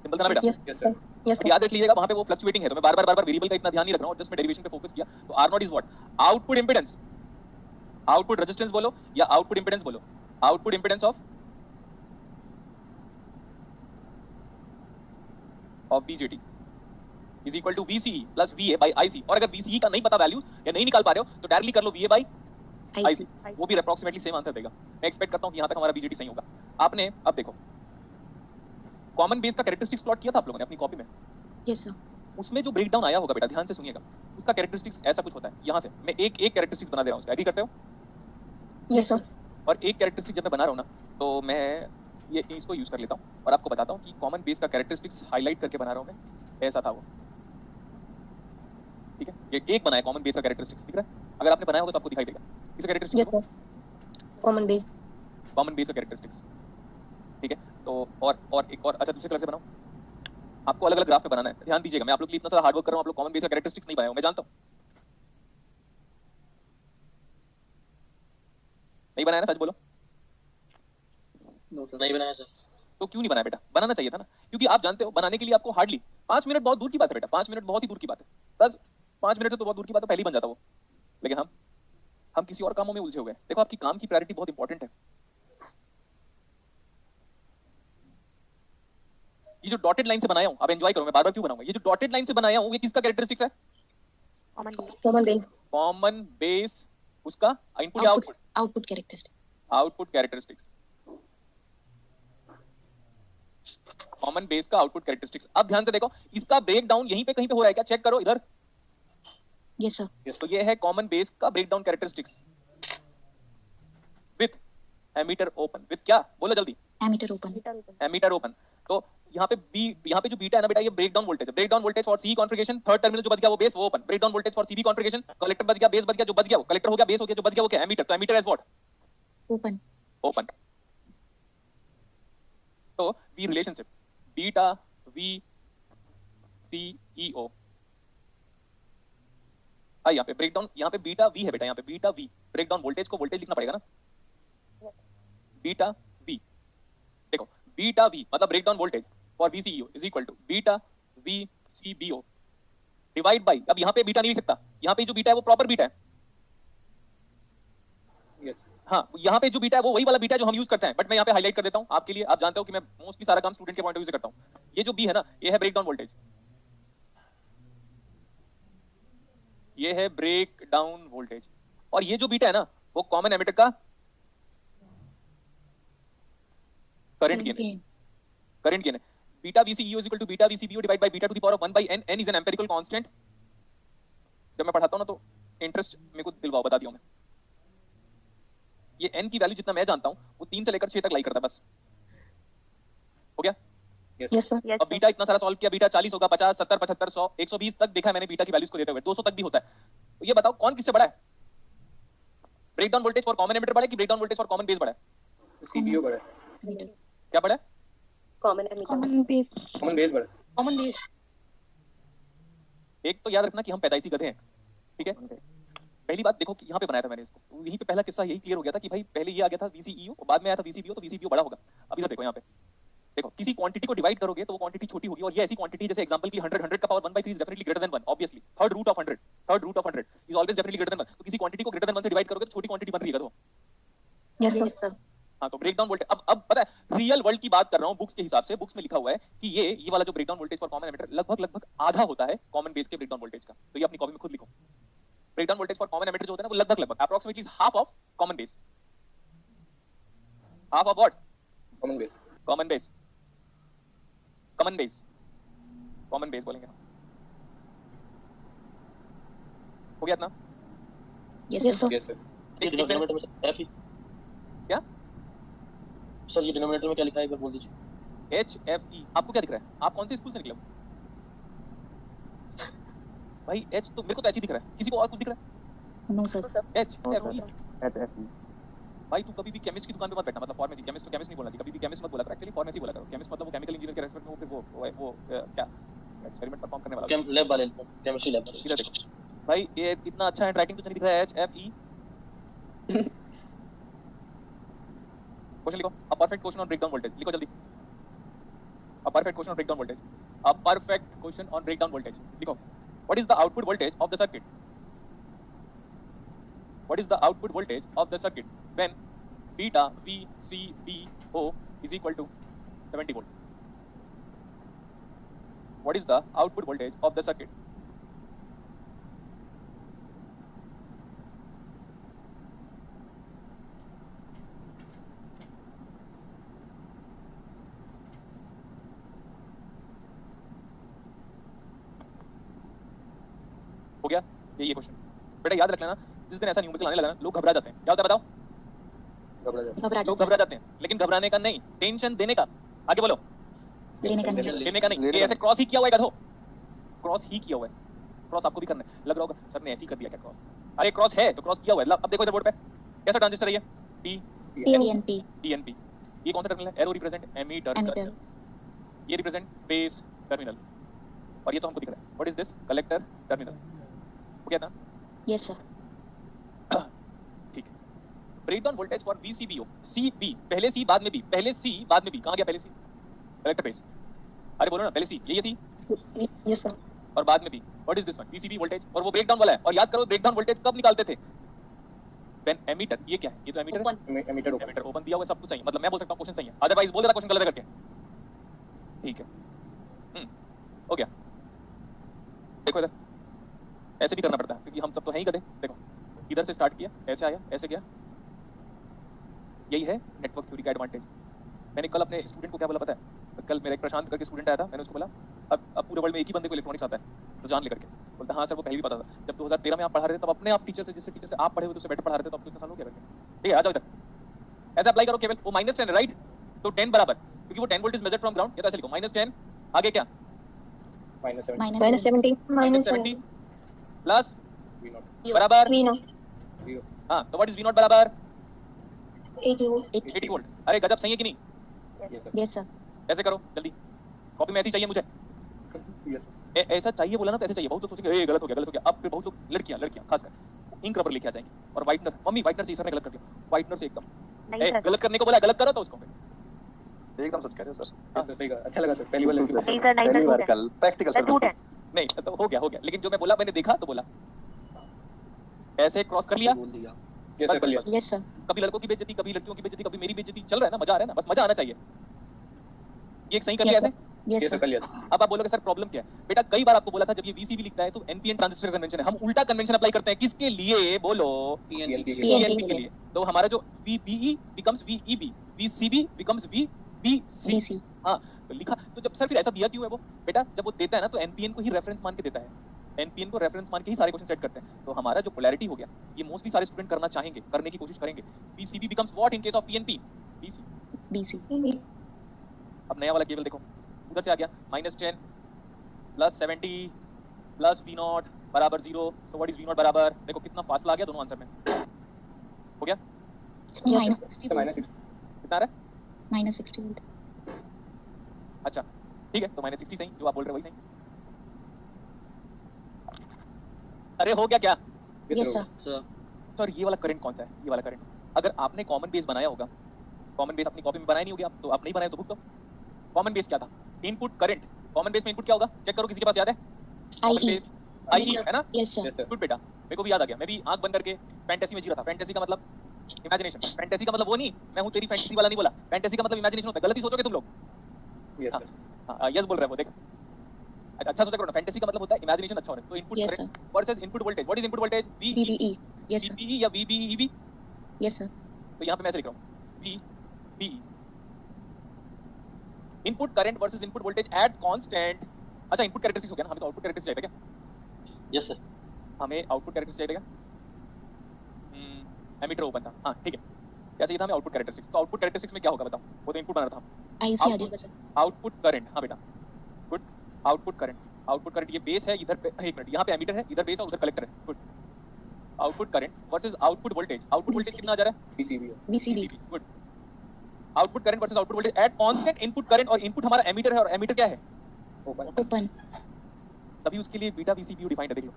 S2: ना बेटा,
S5: यस सर यस
S2: बट याद रख लीजिएगा वहां पे वो फ्लक्चुएटिंग है, तो मैं बार-बार वेरिएबल का इतना ध्यान नहीं रख रहा हूं, जस्ट मैं डेरिवेशन पे फोकस किया। तो R0 is what, output impedance, output resistance बोलो या आउटपुट इंपेडेंस बोलो, output impedance of BJT is equal to VCE plus VA by IC, और अगर VCE का नहीं पता वैल्यू या नहीं निकाल पा रहे हो तो डायरेक्टली कर लो VA बाय IC, वो भी अप्रोक्सीमेटली सेम आंसर देगा। मैं एक्सपेक्ट करता हूं कि यहां तक हमारा BJT सही होगा। आपने अब देखो कॉमन बेस का कैरेक्टरिस्टिक्स प्लॉट किया था आप लोगों ने अपनी कॉपी में,
S5: यस सर
S2: उसमें जो ब्रेकडाउन आया होगा बेटा ध्यान से सुनिएगा, उसका कैरेक्टरिस्टिक्स ऐसा कुछ होता है, यहाँ से मैं एक कैरेक्टरिस्टिक्स बना दे रहा हूँ, एग्री करते हो,
S5: यस सर
S2: और एक कैरेक्टरिस्टिक जब मैं बना रहा हूँ ना तो मैं ये इसको यूज कर लेता हूँ और आपको बताता हूँ कि कॉमन बेस का कैरेक्टरिस्टिक्स हाईलाइट करके बना रहा हूँ मैं, ऐसा था वो, ठीक है, ये एक बनाया कॉमन बेस का कैरेक्टरिस्टिक्स, दिख रहा है, अगर आपने बनाया होगा तो आपको दिखाई देगा इसका
S5: yes
S2: characteristics,
S5: sir common base
S2: common base का कैरेक्टरिस्टिक्स, ठीक है। तो और एक और अच्छा दूसरे कलर से बनाओ, आपको अलग अलग ग्राफ में बनाना है, ध्यान दीजिएगा, मैं आप लोग के लिए इतना सारा हार्ड वर्क कर रहा हूँ, आप लोग कॉमन बेस का कैरेक्टरिस्टिक्स नहीं बनाए हो, मैं जानता हूँ, नहीं बनाया ना, सच बोलो,
S3: नो सर।
S7: नहीं बनाया सर।
S2: तो क्यों नहीं बनाया बेटा, बनाना चाहिए था ना, क्योंकि आप जानते हो बनाने के लिए आपको हार्डली 5 मिनट बहुत दूर की बात है बेटा, 5 मिनट बहुत ही दूर की बात है, बस 5 मिनट से तो बहुत दूर की बात है, पहले ही बन जाता वो, लेकिन हम किसी और कामों में उलझे हुए हैं। देखो आपकी काम की प्रायोरिटी बहुत इंपॉर्टेंट है, ये जो डॉटेड लाइन से बनाया हूं, आप एंजॉय करो, मैं बार बार क्यों बनाऊंगा, ये जो डॉटेड लाइन से बनाया हूं ये किसका कैरेक्टरिस्टिक्स है,
S4: common base
S5: common base
S2: common base, उसका इनपुट या output,
S5: output characteristic
S2: output characteristics, common base का आउटपुट कैरेक्टरिस्टिक्स। अब ध्यान से देखो इसका ब्रेक डाउन यहीं पे कहीं पे हो रहा है क्या, चेक करो इधर,
S5: यस सर
S2: तो ये है कॉमन बेस का breakdown characteristics with emitter open, with क्या बोलो जल्दी,
S5: एमीटर ओपन
S2: एमीटर ओपन। तो यहाँ पे जो बीटा है ना बेटा, ये ब्रेकडाउन वोल्टेज है, breakdown voltage for C configuration, third terminal जो बच गया वो बेस वो open, breakdown voltage for CB configuration, collector बच गया, बेस बच गया, जो बच गया वो कलेक्टर हो गया, बेस हो गया, जो बच गया वो क्या, एमीटर, तो emitter is what,
S5: open
S2: open. तो we relationship beta V C E O, यहाँ पे ब्रेकडाउन, यहाँ पे बीटा वी है बेटा, यहाँ पे बीटा वी, ब्रेकडाउन वोल्टेज को वोल्टेज लिखना पड़ेगा ना, बीटा वी, देखो बीटा वी मतलब breakdown voltage for VCEO is equal to beta VCBO divide by, अब यहाँ पे बीटा नहीं लिख सकता, यहाँ पे जो बीटा है वो प्रॉपर बीटा है,
S3: यस
S1: हाँ, यहाँ पे जो बीटा है वो वही वाला बीटा है जो हम यूज करते हैं, बट मैं यहाँ पे हाईलाइट कर देता हूँ आपके लिए। आप जानते हो कि मैं मोस्टली सारा काम स्टूडेंट के पॉइंट ऑफ व्यू से करता हूँ। ये जो बी है ना, ये है ब्रेक डाउन वोल्टेज, ये है ब्रेक डाउन वोल्टेज, और ये जो बीटा है ना वो कॉमन एमिटर का करंट गेन है। करंट गेन है। Beta VCEO is equal to beta VCBO divide by beta to the power of 1 by n। n is an empirical constant. जब मैं पढ़ाता हूं ना तो इंटरेस्ट मेरे को दिलवाओ, बता दिया हूं मैं। ये n की वैल्यू जितना मैं जानता हूं वो 3 से लेकर 6 तक लाई करता है बस। हो गया?
S4: Yes, sir.
S1: अब बीटा इतना सारा सॉल्व किया, बीटा 40 होगा, 50, 70, 75, 100, 120 तक देखा है मैंने बीटा की वैल्यूज को देते हुए, 200 तक भी होता है। तो ये बताओ कौन किससे बड़ा है? Breakdown voltage for common emitter बड़ा है कि breakdown voltage for common base बड़ा है?
S3: CBO बड़ा है,
S5: Emitter.
S1: क्या बड़ा है?
S4: Common
S3: कॉमन बेस बड़ा है।
S5: Common base.
S1: एक तो याद रखना कि हम पैदाइशी गधे हैं, ठीक है? पहली बात देखो कि यहाँ पे बनाया था मैंने इसको, तो यहीं पे पहला किस्सा यही क्लियर हो गया था कि भाई पहले ये आ गया था VCEO और बाद में आया था VCBO, तो VCBO बड़ा होगा। अब इधर देखो, यहाँ पे देखो, किसी क्वांटिटी को डिवाइड करोगे तो वो क्वांटिटी छोटी होगी, और ये ऐसी क्वांटिटी जैसे एग्जांपल की 100 का power 1/3 is definitely greater than 1 obviously. Third root of 100 is always definitely greater than 1। तो किसी क्वांटिटी को ग्रेटर देन 1 से डिवाइड करोगे तो छोटी क्वांटिटी बन रही है। तो
S4: Yes,
S5: Yes,
S4: sir.
S5: sir.
S1: हाँ, तो ब्रेकडाउन वोल्टेज अब पता है, रियल वर्ल्ड की बात कर रहा हूँ बुक्स के हिसाब से। बुक्स में लिखा हुआ है कि ये वाला जो breakdown voltage for common emitter लगभग आधा होता है कॉमन बेस के ब्रेकडाउन वोल्टेज का। तो ये अपनी कॉपी में खुद लिखो। Breakdown voltage for common emitter जो होता है ना वो लगभग approximately is half of common base. Half of what?
S3: Common base.
S1: Common base. Common base, common base बोलेंगे। हो गया इतना?
S5: Yes,
S4: Yes,
S5: sir.
S4: sir.
S3: Yes sir.
S2: ये डिनोमिनेटर में F ही
S1: क्या?
S2: सर ये डिनोमिनेटर में क्या लिखा है एक बार बोल दीजिए।
S1: HFE आपको क्या दिख रहा है? आप कौन से स्कूल से निकले हो? भाई H तो मेरे को तो H ही दिख रहा है, किसी को और कुछ दिख रहा है?
S5: No, sir.
S1: HFE। भाई तू कभी भी केमिस्ट की दुकान पे मत बैठना, मतलब फार्मेसी केमिस्ट नहीं बोलना चाहिए, कभी भी केमिस्ट मत बोला करो, एक्चुअली फार्मेसी बोला करो। केमिस्ट मतलब वो केमिकल इंजीनियर के रेस्पेक्ट में वो फिर वो क्या एक्सपेरिमेंट परफॉर्म करने वाला।
S2: लैब वाले केमिस्ट्री लैब वाले।
S1: इधर देखो भाई, ये इतना अच्छा हैंडराइटिंग तो नहीं दिख रहा है। HFE क्वेश्चन लिखो, a perfect question on breakdown voltage लिखो जल्दी। A perfect question on breakdown voltage, a perfect question on breakdown voltage लिखो। What is the output voltage of the circuit? What is the output voltage of the circuit when beta VCBO is equal to 70 volt? What is the output voltage of the circuit? हो गया? ये question बेटा याद रख लेना। जिस दिन ऐसा न्यूमेरिकल आने लगा ना लोग घबरा जाते हैं। क्या होता है बताओ? लोग घबरा जाते हैं, लेकिन घबराने का नहीं, टेंशन देने का। आगे बोलो।
S5: लेने का नहीं।
S1: लेने का नहीं। ये ऐसे क्रॉस ही किया हुआ है गधो, क्रॉस ही किया हुआ है। क्रॉस आपको भी करना है। लग रहा होगा सर ने ऐसे ही कर दिया क्या क्रॉस? अरे क्रॉस है तो क्रॉस किया हुआ है। अब देखो इधर बोर्ड पे कैसा ट्रांजिस्टर है ये?
S5: TNP.
S1: TNP। ये कौन सा टर्मिनल है? Arrow represent emitter
S5: Emitter.
S1: Terminal, ये रिप्रेजेंट बेस टर्मिनल, और ये तो हमको दिख रहा है। What is this? Collector terminal. हो गया ना?
S5: Yes, sir.
S1: ठीक है। Breakdown voltage for VCBO, CB पहले C बाद में B, पहले C बाद में B। कहां गया पहले C? Collector base. अरे बोलो ना, पहले C, ये C
S4: Yes, sir.
S1: और बाद में B। What is this one? VCB voltage, और वो ब्रेकडाउन वाला है। और याद करो ब्रेकडाउन वोल्टेज कब निकालते थे? व्हेन एमीटर, ये क्या है? ये तो एमीटर है।
S5: Open.
S3: Emitter open.
S1: Emitter open दिया हुआ है, सब कुछ सही है। मतलब मैं बोल सकता हूं क्वेश्चन सही है, अदरवाइज बोल देता क्वेश्चन गलत है करके। ठीक है, हो गया। देखो इधर ऐसे भी करना पड़ता है क्योंकि हम सब तो हैं ही गधे। देखो इधर से स्टार्ट किया, ऐसे आया, ऐसे गया। यही है नेटवर्क थ्योरी का एडवांटेज। मैंने कल अपने स्टूडेंट को क्या बोला पता है? कल मेरा एक प्रशांत करके स्टूडेंट आया था, मैंने उसको बोला अब पूरे वर्ल्ड में एक ही बंदे को इलेक्ट्रॉनिक्स आता है, तो जान लेकर के। बोलता हाँ सर वो पहले भी पता था, जब 2013 में आप पढ़ा रहे थे तब अपने आप टीचर से, जिससे टीचर से आप पढ़े हुए उससे बेटर पढ़ा रहे थे, तो अब तो इतना साल हो गया करके। ठीक है, आ जाओ इधर, ऐसे अप्लाई करो केवल। वो -10 है राइट, तो 10 बराबर, क्योंकि वो 10 volt is measured from ground. ये तो ऐसे लिखो -10 आगे क्या?
S3: -7
S4: -70.
S1: -70 प्लस
S3: V0
S1: बराबर
S4: We know.
S1: हाँ, तो व्हाट इज V0 बराबर
S4: 80 volt.
S1: 80 वोल्ट। अरे गजब, सही है कि नहीं?
S5: Yes, sir.
S1: ऐसे करो जल्दी, कॉपी में ऐसी चाहिए मुझे।
S3: यस
S1: ऐसा चाहिए बोला ना तो ऐसे चाहिए। बहुत लोग सोचेंगे ए गलत हो गया। अब फिर बहुत लोग लड़कियां खासकर इंक रबर लेके आ जाएंगी और व्हाइटनर, मम्मी व्हाइटनर चाहिए, सर ने गलत कर दिया। व्हाइटनर से एकदम
S4: नहीं सर,
S1: गलत करने को बोला, गलत करो तो उसको
S6: एकदम सच कह रहे हो सर।
S3: सही कहा, अच्छा लगा सर। पहली बार लड़की
S4: नहीं सर, नहीं
S6: पहली बार
S4: सर,
S6: कल प्रैक्टिकल सर।
S4: झूठ है।
S1: नहीं तो हो गया। लेकिन जो मैं बोला मैंने देखा तो बोला ऐसे क्रॉस कर लिया,
S6: बोल दिया।
S3: Yes,
S1: बस
S3: sir,
S1: बस
S3: yes.
S1: बस
S5: यस सर
S1: कभी लड़कों की बेइज्जती, कभी लड़कियों की बेइज्जती, कभी मेरी बेइज्जती, चल रहा है ना, मजा आ रहा है ना, बस मजा आना चाहिए। ये एक सही कर लिया
S5: Yes,
S1: ऐसे।
S5: यस
S3: Yes, sir,
S5: सर
S3: कल yes.
S1: अब आप बोलोगे सर प्रॉब्लम क्या है? बेटा कई बार आपको बोला था जब ये वीसीबी लिखता है तो एनपीएन ट्रांजिस्टर कन्वेंशन है, हम उल्टा कन्वेंशन अप्लाई करते हैं, किसके लिए बोलो?
S3: PNP के लिए.
S5: PNP
S1: पीएनपी के लिए। तो हमारा जो VBE becomes VEB, VCB becomes VBC.
S5: BC
S1: हाँ, तो लिखा तो जब सर फिर ऐसा दिया क्यों है वो? बेटा जब वो देता है ना तो एनपीएन को ही रेफरेंस मान के देता है, एनपीएन को रेफरेंस मान के ही सारे क्वेश्चन सेट करते हैं। तो हमारा जो पोलैरिटी हो गया ये मोस्टली सारे स्टूडेंट करना चाहेंगे, करने की कोशिश करेंगे। VCB becomes what in case of PNP? BC.
S5: BC
S1: अब नया वाला केवल देखो उधर से आ गया -10 प्लस 70 प्लस वी नॉट बराबर 0। तो व्हाट इज वी नॉट बराबर? देखो कितना फासला आ गया दोनों आंसर में। हो गया?
S3: So, minus 6.
S1: कितना आ रहा है?
S5: -60 वोल्ट
S1: अच्छा ठीक है, तो -60 सही, जो आप बोल रहे हो वही सही। अरे हो गया क्या?
S3: Yes,
S5: yes
S3: sir.
S5: Sir
S1: sir ये वाला करंट कौन सा है? ये वाला करंट अगर आपने कॉमन बेस बनाया होगा, कॉमन बेस अपनी कॉपी में बनाया नहीं होगा, तो आप नहीं बनाए तो भुगतो। कॉमन बेस क्या था? Input current. कॉमन बेस में इनपुट क्या होगा? चेक करो, किसी के पास याद है? कॉमन
S5: आई
S1: बेस आई है ना?
S5: Yes sir
S3: Yes, sir.
S1: Good बेटा, मेरे को भी याद आ गया। मैं भी आंख बंद करके फैंटेसी में जी रहा था। फैंटेसी का मतलब इमेजिनेशन, फैंटेसी का मतलब वो नहीं, मैं हूं तेरी फैंटेसी वाला नहीं बोला। फैंटेसी का मतलब इमेजिनेशन होता है। गलती सोचोगे तुम लोग।
S3: Yes,
S1: हाँ।
S3: sir.
S1: हाँ यस बोल रहे हो, देख अच्छा सोचा करो ना। फैंटेसी का मतलब होता है इमेजिनेशन अच्छा होना। तो input
S5: yes
S1: current versus input voltage. What is input voltage?
S5: BBE yes sir
S1: VBE या VBEB।
S5: यस सर
S1: तो यहाँ पे मैं ऐसे लिख रहा हूँ VBE। Input current versus input voltage at constant. अच्छा इनपुट कैरेक्टरिस्टिक्स हो गया ना, हमें तो आउटपुट कैरेक्टरिस्टिक्स चाहिए था क्या?
S6: Yes sir.
S1: हमें आउटपुट कैरेक्टरिस्टिक्स चाहिए था क्या? एमीटर ओपन था, हाँ ठीक है। क्या चाहिए था हमें? Output characteristics. तो आउटपुट कैरेक्टरिस्टिक्स में क्या होगा बताओ? वो तो इनपुट बना रहा था।
S5: आईसी आ जाएगा सर
S1: आउटपुट करंट, हाँ बेटा good. Output current, output current ये बेस है, इधर एक मिनट, यहाँ पे एमीटर है, इधर बेस है, उधर कलेक्टर है। Good. Output current versus output voltage. Output voltage कितना आ जा रहा है?
S3: PCB.
S5: BCB
S1: good. Output current versus output voltage at constant input current. और इनपुट हमारा एमीटर है, और एमीटर क्या है?
S3: Open.
S5: ओपन
S1: तभी उसके लिए बीटा VCBU डिफाइंड है, देख लो।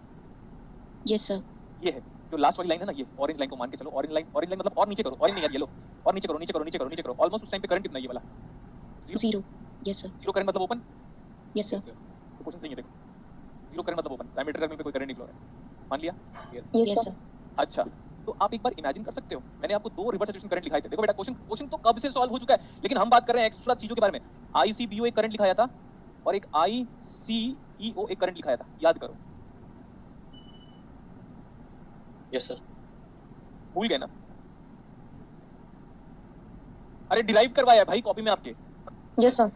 S5: यस सर
S1: ये है जो लास्ट वाली लाइन है ना, ये ऑरेंज लाइन को मान के चलो। ऑरेंज लाइन मतलब और नीचे करो, ऑरेंज नहीं यार, ये लो और नीचे करो, नीचे करो, नीचे करो, नीचे करो। ऑलमोस्ट उस टाइम पे करंट कितना है ये वाला?
S5: Zero yes sir
S1: zero current मतलब ओपन।
S5: यस सर
S1: तो क्वेश्चन सही है, देखो जीरो करंट मतलब ओपन, एमीटर में कोई करंट नहीं फ्लो रहा है, मान लिया।
S5: यस सर
S1: अच्छा तो आप एक बार इमेजिन कर सकते हो, मैंने आपको दो रिवर्स सैचुरेशन करंट लिखाए थे। देखो बेटा क्वेश्चन तो कब से सॉल्व हो चुका है, लेकिन हम बात कर रहे हैं एक्स्ट्रा चीजों के बारे में। ICBO एक करंट लिखाया था और एक ICEO एक करंट लिखाया था, याद करो।
S6: Yes sir.
S1: भूल गए ना? अरे डिराइव करवाया है भाई कॉपी में आपके।
S4: Yes, sir.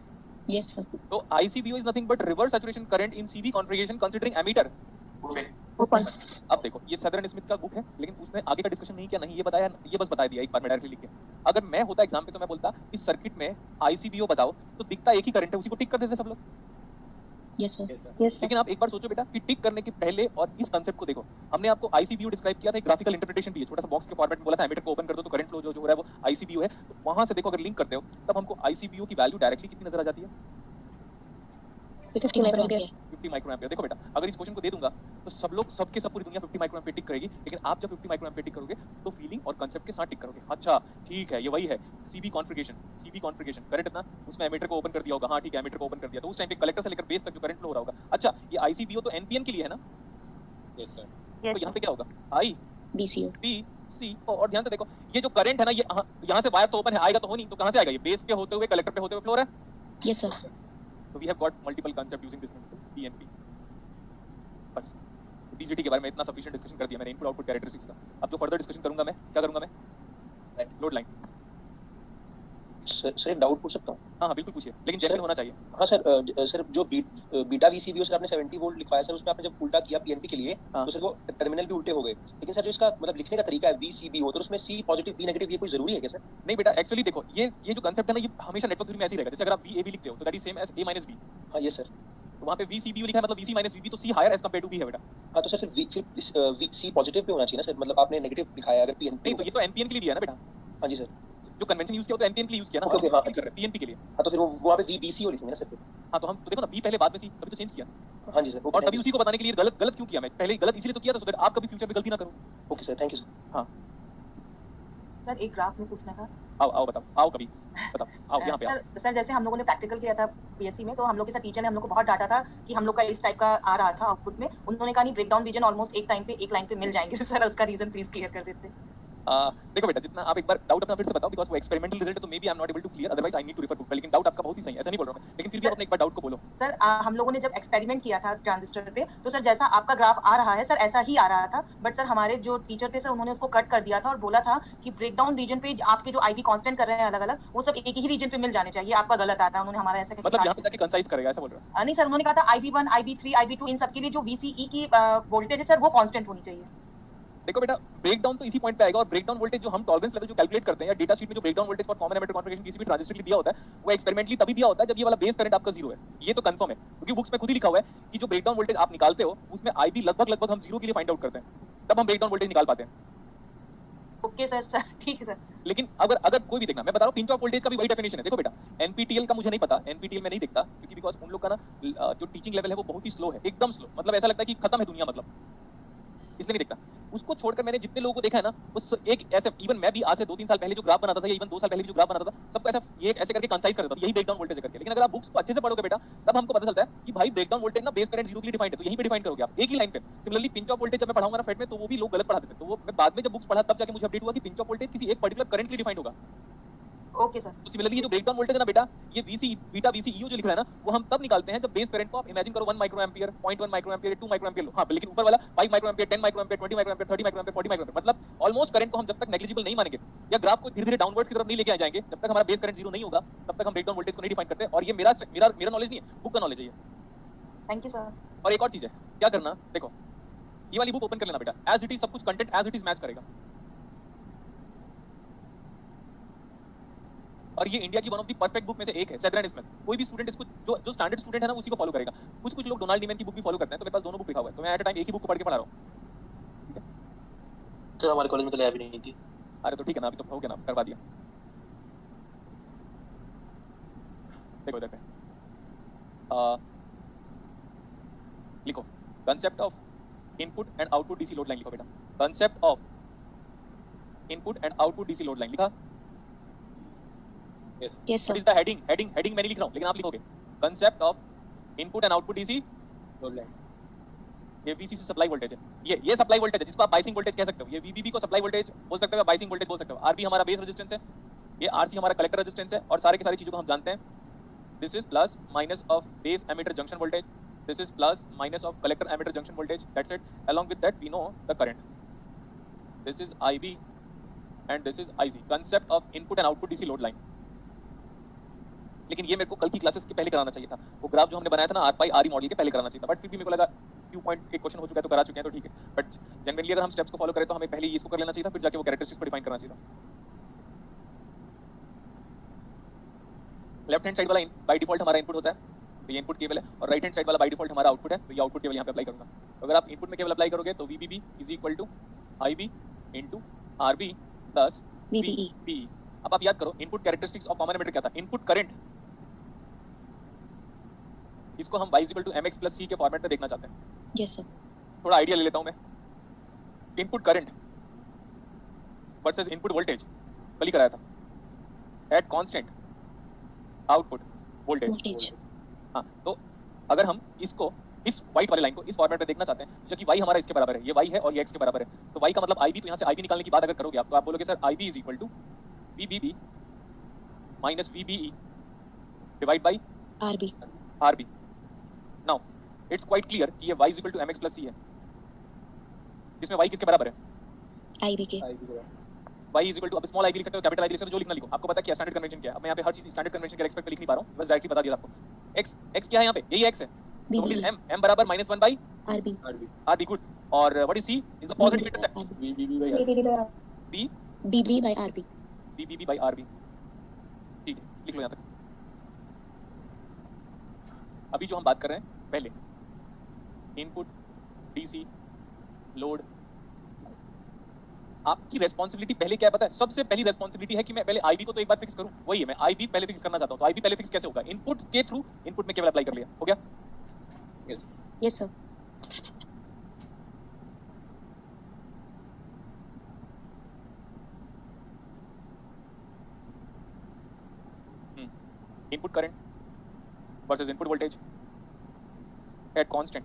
S5: यस सर
S1: तो ICBO is nothing but reverse saturation current in CB configuration considering ammeter।
S4: Open.
S1: अब देखो ये सदर्न स्मिथ का बुक है, लेकिन उसने आगे का डिस्कशन नहीं किया, नहीं ये बताया, ये बस बता दिया एक बार में डायरेक्टली लिख के। अगर मैं होता एग्जाम पे तो मैं बोलता इस सर्किट में ICBO बताओ, तो दिखता एक ही करंट है, उसी को टिक कर देते सब लोग।
S5: Yes sir
S3: Yes, sir.
S4: Yes, sir.
S1: लेकिन आप एक बार सोचो बेटा कि टिक करने के पहले और इस कंसेप्ट को देखो। हमने आपको ICBO डिस्क्राइब किया था, एक ग्राफिकल इंटरप्रिटेशन भी है, छोटा सा बॉक्स के फॉर्मेट में बोला था एमीटर को ओपन कर दो तो करंट फ्लो जो हो रहा है वो ICBO है। तो वहां से देखो अगर लिंक करते हो तब हमको ICBO की वैल्यू डायरेक्टली कितनी नजर आ जाती है?
S5: 50 माइक्रोएम्पियर
S1: 50 माइक्रोएम्पियर। देखो बेटा अगर इस क्वेश्चन को दे दूंगा तो सब लोग सबके सब पूरी दुनिया 50 माइक्रोएम्पियर टिक करेगी, लेकिन आप जब 50 माइक्रोएम्पियर टिक करोगे तो फीलिंग और कांसेप्ट के साथ टिक करोगे। अच्छा ठीक है, ये वही है सीबी कॉन्फ़िगरेशन करंट इतना, उसमें एमीटर को ओपन कर दिया होगा, हाँ ठीक है एमीटर को ओपन कर दिया, तो उस टाइम पे कलेक्टर से लेकर बेस तक जो करंट फ्लो हो रहा होगा। अच्छा ये ICBO तो NPN के लिए है ना,
S3: Yes, sir.
S1: तो यहाँ पे क्या होगा? I
S5: बीसीओ
S1: B C और ध्यान से देखो ये जो करंट है ना, ये यहाँ से वायर तो ओपन है, आएगा तो हो नहीं, तो कहाँ से आएगा? ये बेस पे होते हुए कलेक्टर पे होते हुए फ्लो हो रहा है।
S5: Yes sir
S1: So we have got multiple concept using this PNP। बस DGT के बारे में इतना सफिशिएंट डिस्कशन कर दिया मैंने, इनपुट आउटपुट कैरेक्टरिस्टिक्स का। अब जो फर्दर डिस्कशन करूंगा मैं, क्या करूंगा मैं? Load line.
S6: सर एक डाउट पूछ सकता हूँ?
S1: हाँ हाँ बिल्कुल पूछिए, लेकिन जेन्युइन होना चाहिए।
S6: हाँ सर, सर जो बीटा VCBO सर आपने 70 वोल्ट लिखवाया सर, उसमें आपने जब उल्टा किया PNP के लिए
S1: हाँ।
S6: तो सर वो टर्मिनल भी उल्टे हो गए, लेकिन सर जो इसका मतलब लिखने का तरीका है VCBO, तो उसमें C पॉजिटिव B नेगेटिव ये कोई जरूरी है क्या सर?
S1: नहीं बेटा एक्चुअली देखो ये जो कंसेप्ट है ना, ये हमेशा नेटवर्क थ्योरी में ऐसे ही रहेगा। जैसे अगर आप VAB लिखते हो तो that is same as A minus B,
S6: हाँ ये सर।
S1: तो वहाँ पे VCBO लिखा है मतलब VC minus VB, तो C higher as compare to B है बेटा।
S6: हाँ तो सर फिर C पॉजिटिव पे होना चाहिए ना सर, मतलब आपने नेगेटिव लिखाया अगर PNP।
S1: नहीं तो ये तो NPN के लिए दिया है ना बेटा,
S6: हाँ जी सर।
S1: जो कन्वेंशन यूज किया वो तो NPN के लिए यूज किया ना,
S6: Okay, हाँ।
S1: PNP के लिए।
S6: हाँ तो फिर वो वहाँ पे VBCO लिखेंगे ना सर फिर?
S1: हाँ तो हम तो देखो ना B पहले बाद में C, तभी तो चेंज किया।
S6: हाँ जी सर।
S1: और तभी उसी को बताने के लिए गलत क्यों किया मैं, पहले गलत इसलिए तो किया था सो दैट आप कभी फ्यूचर में गलती ना करो।
S6: Okay sir, thank you sir.
S8: Sir एक ग्राफ में पूछना था।
S1: आओ बताओ, आओ कभी बताओ, आओ यहाँ पे आओ।
S8: सर जैसे हम लोगों ने प्रैक्टिकल किया था बीएससी में, तो हम लोग के साथ टीचर ने हम लोग को बहुत डांटा था कि हम लोग का इस टाइप का आ रहा था आउटपुट में। उन्होंने कहा नहीं ब्रेक डाउन रीजन ऑलमोस्ट एक टाइम पे एक लाइन पे मिल जाएंगे। सर उसका रीजन प्लीज क्लियर कर देते।
S1: देखो बेटा, जितना आप एक बार डाउट अपना फिर से बताओ, बिकॉज वो एक्सपेरिमेंटल रिजल्ट है, तो may be I am not able to clear, otherwise I need to refer to, लेकिन डाउट आपका बहुत ही सही है, ऐसा नहीं बोल रहा हूं मैं, लेकिन फिर भी आप अपने एक बार डाउट को बोलो।
S8: सर हम लोगों ने जब एक्सपेरिमेंट किया था ट्रांजिस्टर पे, तो सर जैसा आपका ग्राफ आ रहा है सर ऐसा ही आ रहा था, बट सर हमारे जो टीचर थे सर उन्होंने उसको कट कर दिया था और बोला था कि ब्रेकडाउन रीजन पे आपके जो आईवी कांस्टेंट कर रहे हैं अलग अलग, वो सब एक ही रीजन पे मिल जाने चाहिए, आपका गलत आता है, उन्होंने हमारा ऐसा
S1: मतलब यहाँ पे जाके कंसाइज करेगा, ऐसा बोल रहा है?
S8: नहीं सर, उन्होंने कहा था IB1 IB3 IB2 इन सबके लिए जो VCE की वोल्टेज है सर वो कांस्टेंट होनी चाहिए।
S1: देखो बेटा, ब्रेकडाउन तो इसी पॉइंट पे आएगा, और ब्रेकडाउन वोल्टेज जो हम टॉलरेंस लेवल जो कैलकुलेट करते हैं या डेटा शीट में जो breakdown voltage for common emitter configuration किसी भी ट्रांजिस्टर के लिए दिया होता है, वो एक्सपेरिमेंटली तभी दिया होता है जब ये वाला बेस करंट आपका 0 है, ये तो कंफर्म है, क्योंकि बुक्स में खुद ही लिखा हुआ है कि जो ब्रेकडाउन वोल्टेज आप निकालते हो उसमें IB लगभग हम 0 के लिए फाइंड आउट करते हैं, तब हम ब्रेकडाउन वोल्टेज निकाल पाते हैं।
S8: ओके सर, सर ठीक है सर।
S1: लेकिन अगर कोई भी देखना, मैं बता रहा हूँ पिंच ऑफ वोल्टेज का भी वही डेफिनेशन है। देखो बेटा, NPTEL का मुझे नहीं पता, NPTEल में नहीं देखता, क्योंकि बिकॉज उन लोग का ना जो टीचिंग लेवल है वो बहुत ही स्लो है, एकदम स्लो, मतलब ऐसा लगता है कि खत्म है दुनिया, मतलब इसलिए नहीं देखता। उसको छोड़कर मैंने जितने लोगों को देखा है ना, उस एक ऐसे, इवन मैं भी आज से 2-3 साल पहले जो ग्राफ बनाता था, या इवन 2 साल पहले भी जो ग्राफ बनाता था, सबको ऐसा ये ऐसे करके कंसाइज कर देता था, यही ब्रेकडाउन वोल्टेज करके। लेकिन अगर आप बुक्स को अच्छे से पढ़ोगे बेटा, तब हमको पता चलता है कि भाई ब्रेकडाउन वोल्टेज ना बेस करंट 0 के लिए डिफाइंड है, तो यहीं पे डिफाइन करोगे आप एक ही लाइन पे। सिमिलरली पिंच ऑफ वोल्टेज जब मैं पढ़ाऊंगा ना फेड में, तो वो भी लोग गलत पढ़ा देते हैं, तो वो मैं बाद में जब बुक्स पढ़ा तब जाके मुझे अपडेट हुआ कि पिंच ऑफ वोल्टेज किसी एक पर्टिकुलर करंट के लिए डिफाइंड होगा।
S8: Okay sir.
S1: तो सिमिलरली ये जो ब्रेकडाउन वोल्टेज है ना बेटा, ये VC बीटा VCEO जो लिख रहा है ना, वो हम तब निकालते हैं जब बेस करंट को आप इमेजिन करो 1 micro ampere, 0.1 micro ampere, 2 micro ampere लो। हां, लेकिन ऊपर वाला 5 micro ampere, 10 micro ampere, 20 micro ampere, 30 micro ampere, 40 micro ampere, मतलब ऑलमोस्ट करंट को हम जब तक नेग्लिजिबल नहीं मानेंगे या ग्राफ को धीरे-धीरे डाउनवर्ड्स की तरफ नहीं लेके आ जाएंगे, जब तक हमारा बेस करंट 0 नहीं होगा, तब तक हम ब्रेकडाउन वोल्टेज को नहीं डिफाइन करते। और ये मेरा नॉलेज नहीं है, बुक का नॉलेज है ये।
S8: Thank you sir.
S1: और एक और चीज है, क्या करना, देखो ये वाली बुक ओपन कर लेना बेटा, एज इट इज सब कुछ content as it is match करेगा। और ये इंडिया की one of the perfect book में से एक है, सेदरन स्मिथ। कोई भी स्टूडेंट इसको जो स्टैंडर्ड स्टूडेंट है ना, उसी को फॉलो करेगा। कुछ लोग डोनाल्ड नीमैन की बुक भी फॉलो करते हैं, तो मेरे पास दोनों बुक लिखा हुआ है, तो मैं एट अ टाइम एक ही बुक को पढ़ के पढ़ा रहा हूं। ठीक है
S6: तो हमारे कॉलेज में तो लैब ही नहीं थी।
S1: अरे तो ठीक है ना, अभी तो हो गया ना, करवा दिया। देखो इधर पे लिखो, concept of input and output DC load line लिखो बेटा, concept of input and output DC load line लिखा।
S5: Yes, sir.
S1: What is the heading मैं नहीं लिख रहा हूँ, लेकिन आप लिखोगे concept of input and output DC
S3: load line.
S1: ये VCC सप्लाई वोल्टेज है, ये सप्लाई वोल्टेज है जिसको आप बाइसिंग वोल्टेज कह सकते हो। ये VBB को सप्लाई वोल्टेज बोल सकते हो, बाइसिंग वोल्टेज बोल सकते हो। RB हमारा बेस रेजिस्टेंस है, ये RC हमारा कलेक्टर रेजिस्टेंस है, और सारे के सारी चीजों को हम जानते हैं। This is plus minus of base emitter junction voltage, this is plus minus of collector emitter junction voltage, that's it. Along with that we know the current, this is IB and this is IC, concept of input and output DC load line. लेकिन ये मेरे को कल की classes के पहले कराना चाहिए था, वो ग्राफ जो हमने बनाया था ना R पाई RE मॉडल के पहले कराना चाहिए था, बट फिर भी मेरे को लगा फ्यू पॉइंट एक क्वेश्चन हो चुका है तो करा चुके हैं तो ठीक है। बट जनरली अगर हम स्टेप्स को फॉलो करें तो हमें पहले इसको कर लेना चाहिए था, फिर जाके वो कैरेक्टरिस्टिक्स को डिफाइन करना चाहिए था। लेफ्ट हैंड साइड वाला बाय डिफॉल्ट हमारा इनपुट होता है, तो ये इनपुट केवल है, और राइट हैंड साइड वाला बाय डिफॉल्ट हमारा आउटपुट है, तो ये आउटपुट केवल यहाँ पे अप्लाई करूंगा। तो अगर आप इनपुट में केवल अप्लाई करोगे तो VBB is equal to IB into RB plus
S5: VBE.
S1: PE। अब आप याद करो input characteristics of common emitter क्या था, इनपुट करंट, इसको हम y equal to mx plus c के फॉर्मेट में देखना चाहते हैं।
S5: Yes, sir.
S1: थोड़ा आइडिया ले लेता हूं मैं, input current versus input voltage कल ही कराया था, at constant output voltage.
S5: Voltage.
S1: हाँ, तो अगर हम इसको इस व्हाइट वाले लाइन को इस फॉर्मेट में देखना चाहते हैं, जो कि y हमारा इसके बराबर है, ये y है और ये x के बराबर है, तो y का मतलब IB, तो यहाँ से IB निकालने की बात अगर करोगे आप, तो आप बोलोगे sir IB is equal to VBB minus VBE divide by
S5: RB.
S1: RB। Now it's quite clear कि ये y is equal to mx plus c है, इसमें y किसके बराबर है,
S5: IB के.
S1: y इज इक्वल टू, अब स्मॉल i भी लिख सकते हो, कैपिटल I भी लिख सकते हो, जो लिखना लिखो। आपको पता है क्या स्टैंडर्ड कन्वेंशन क्या है, अब मैं यहाँ पे हर चीज स्टैंडर्ड कन्वेंशन के रेस्पेक्ट में लिख नहीं पा रहा हूँ, बस डायरेक्टली बता दिया आपको। x क्या है यहाँ पे, यही x है, तो व्हाट इज
S5: VBE.
S1: m बराबर -1 बाई
S5: RB.
S1: RB, good. और what is c is the positive intercept,
S3: VBB by
S1: b
S5: BB by RB.
S1: VBB by RB। ठीक है, लिख लो यहाँ तक। अभी जो हम बात कर रहे हैं पहले, इनपुट डीसी लोड, आपकी रेस्पॉन्सिबिलिटी पहले क्या है पता है, सबसे पहली रेस्पॉन्सिबिलिटी है कि मैं पहले IB को तो एक बार फिक्स करूं, वही है, मैं IB पहले फिक्स करना चाहता हूं। तो IB पहले फिक्स कैसे होगा, इनपुट के थ्रू, इनपुट में केवल अप्लाई कर लिया, हो गया।
S5: Yes, sir.
S1: Input current versus input voltage at constant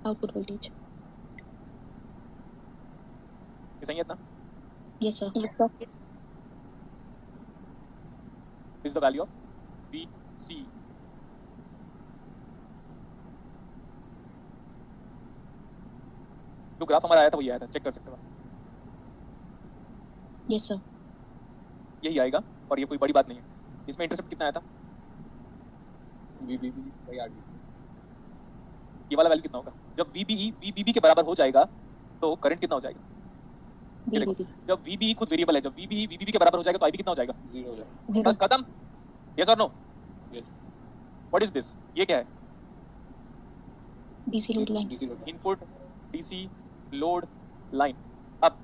S5: Output voltage.
S1: ये सही है इतना?
S5: Yes, sir.
S4: Yes, sir.
S1: This is the value of VC. जो ग्राफ हमारा आया था वही आया था, चेक कर सकते हो।
S5: Yes, sir.
S1: यही आएगा और ये कोई बड़ी बात नहीं है। इसमें इंटरसेप्ट कितना आया था?
S3: VBB by RB.
S1: ये वाला वैल्यू कितना होगा? जब VBE के बराबर हो जाएगा तो करंट कितना हो जाएगा? ये देखो,
S5: VBB.
S1: जब VBE खुद वेरिएबल है, जब VBE VBB के बराबर हो जाएगा तो IB कितना हो जाएगा?
S3: 0 हो जाएगा.
S1: बस खत्म। यस और no?
S3: Yes.
S1: What is this? ये क्या है?
S5: DC load line.
S3: DC load.
S1: Input DC load line. अब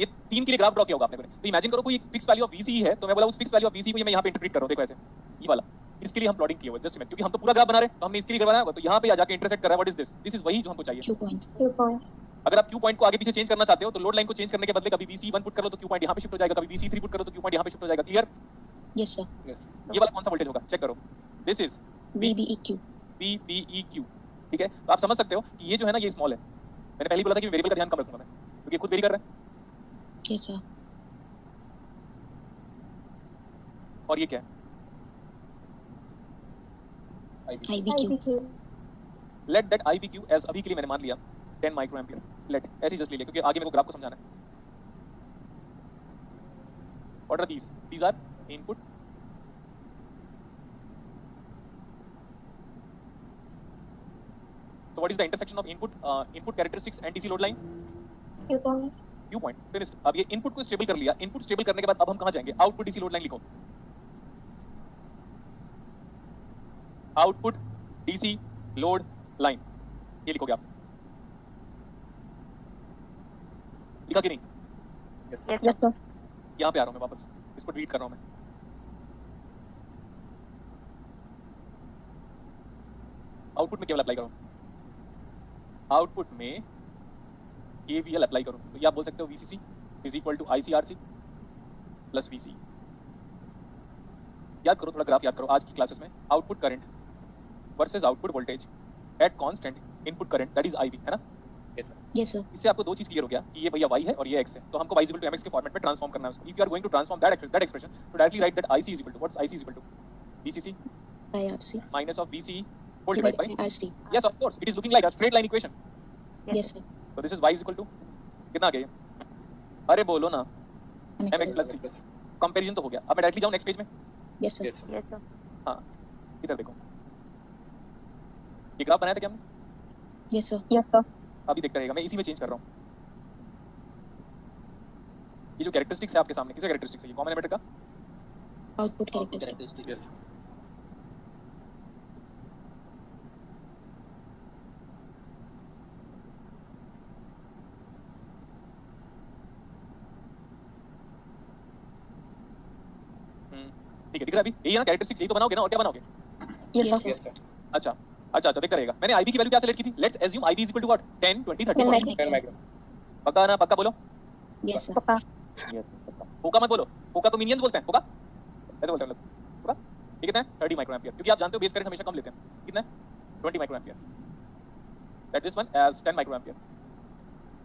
S1: ये 3 के लिए ग्राफ ड्रॉ किया होगा आपने। तो इमेजिन करो कोई एक फिक्स वैल्यू ऑफ VC है, तो मैं बोला उस फिक्स वैल्यू ऑफ VC को ये मैं यहाँ पे इंटरप्रेट कर रहा हूँ। देखो ऐसे ये वाला, इसके लिए हम प्लॉटिंग किए हुए जस्ट इमेजिन, क्योंकि हम तो पूरा ग्राफ बना रहे हैं, तो हमने इसके लिए बनाया होगा, तो यहाँ पे जाके इंटरसेक्ट कर रहा है। What is this? This is वही जो हमको चाहिए।
S5: Q point.
S4: 2 point.
S1: अगर आप Q पॉइंट को आगे पीछे चेंज करना चाहते हो तो लोड लाइन को चेंज करने के बदले कभी VC1 पुट कर लो तो Q पॉइंट यहाँ पे शिफ्ट हो जाएगा, कभी VC3 पुट करो तो Q पॉइंट यहाँ पे शिफ्ट हो जाएगा। क्लियर?
S5: Yes, sir.
S1: ये वाला कौन सा वोल्टेज होगा? चेक करो। This is
S5: VBEQ.
S1: VBEQ। ठीक है, तो आप समझ सकते हो कि ये जो है ना, ये स्मॉल है। मैंने पहले ही बोला था कि वेरिएबल का ध्यान कम रखूंगा मैं, क्योंकि ये खुद वेरी कर रहा है।
S5: Yes, sir.
S1: और ये क्या है?
S5: IBQ.
S4: IBQ.
S1: Let that IBQ as अभी के लिए मैंने मान लिया 10 माइक्रो एम्पियर। लेट ऐसे ही जस्ट ले लिया, क्योंकि आगे मेरे को ग्राफ को समझाना है। What are these? These are input. So what is the intersection of input characteristics and DC load line?
S4: Q point.
S1: Q point. Finished. अब ये इनपुट को स्टेबल कर लिया। इनपुट स्टेबल करने के बाद अब हम कहाँ जाएंगे? आउटपुट DC लोड लाइन लिखो। आउटपुट DC लोड लाइन, ये लिखोगे आप। लिखा कि नहीं?
S4: Yes, sir.
S1: यहाँ पे आ रहा हूँ मैं वापस, इसको डिलीट कर रहा हूँ मैं। आउटपुट में केवल अप्लाई करो। आउटपुट में KVL अप्लाई करो, तो ये आप बोल सकते हो VCC is equal to ICRC plus VC। याद करो, थोड़ा ग्राफ याद करो आज की क्लासेस में। Output current versus output voltage at constant input current, that is IB, है ना?
S5: Yes, sir.
S1: इससे आपको दो चीज क्लियर हो गया कि ये भैया y है और ये x है, तो हमको y = mx के फॉर्मेट में ट्रांसफॉर्म करना है उसको। If you are going to transform that expression, तो directly write that IC = what's IC = VCC
S5: By RC.
S1: minus of VC whole divided
S5: Divided
S1: by
S5: by RC.
S1: yes, of course, it is looking like a straight line equation.
S5: Yes, sir.
S1: So this is y = कितना आ गया ये? अरे बोलो ना, mx plus c। Comparison तो हो गया। अब मैं डायरेक्टली जाऊं नेक्स्ट पेज में।
S5: Yes, sir.
S8: Yes, sir.
S1: हाँ, इधर देखो, ये ग्राफ बनाया था क्या हमने?
S5: Yes, sir.
S4: Yes, sir.
S1: अभी देखता रहेगा, मैं इसी में चेंज कर रहा हूँ। ये जो कैरेक्टरिस्टिक्स है आपके सामने, किसका कैरेक्टरिस्टिक्स है? ये कॉमन एलिमेंट का
S5: Output characteristic.
S1: ठीक है, दिख रहा है अभी? यही है ना कैरेक्टरिस्टिक्स, यही तो बनाओगे ना, और क्या बनाओगे?
S5: Yes,
S4: Yes,
S5: sir.
S4: sir.
S1: अच्छा अच्छा, देखता रहेगा। मैंने IB की वैल्यू क्या सेलेक्ट की थी? Let's assume IB = what? 10 20 30
S4: 10
S1: 40।
S4: micro.
S3: 10 micro.
S1: पक्का ना? पक्का बोलो।
S5: Yes, sir.
S4: Papa.
S1: होगा मत बोलो, होगा तो मिनियंस बोलते हैं। होगा ऐसे बोलते हैं हम लोग। होगा ये कितना है? 30 माइक्रो एम्पियर, क्योंकि आप जानते हो बेस करंट हमेशा कम लेते हैं। कितना है? 20 micro ampere. That this one as 10 micro ampere.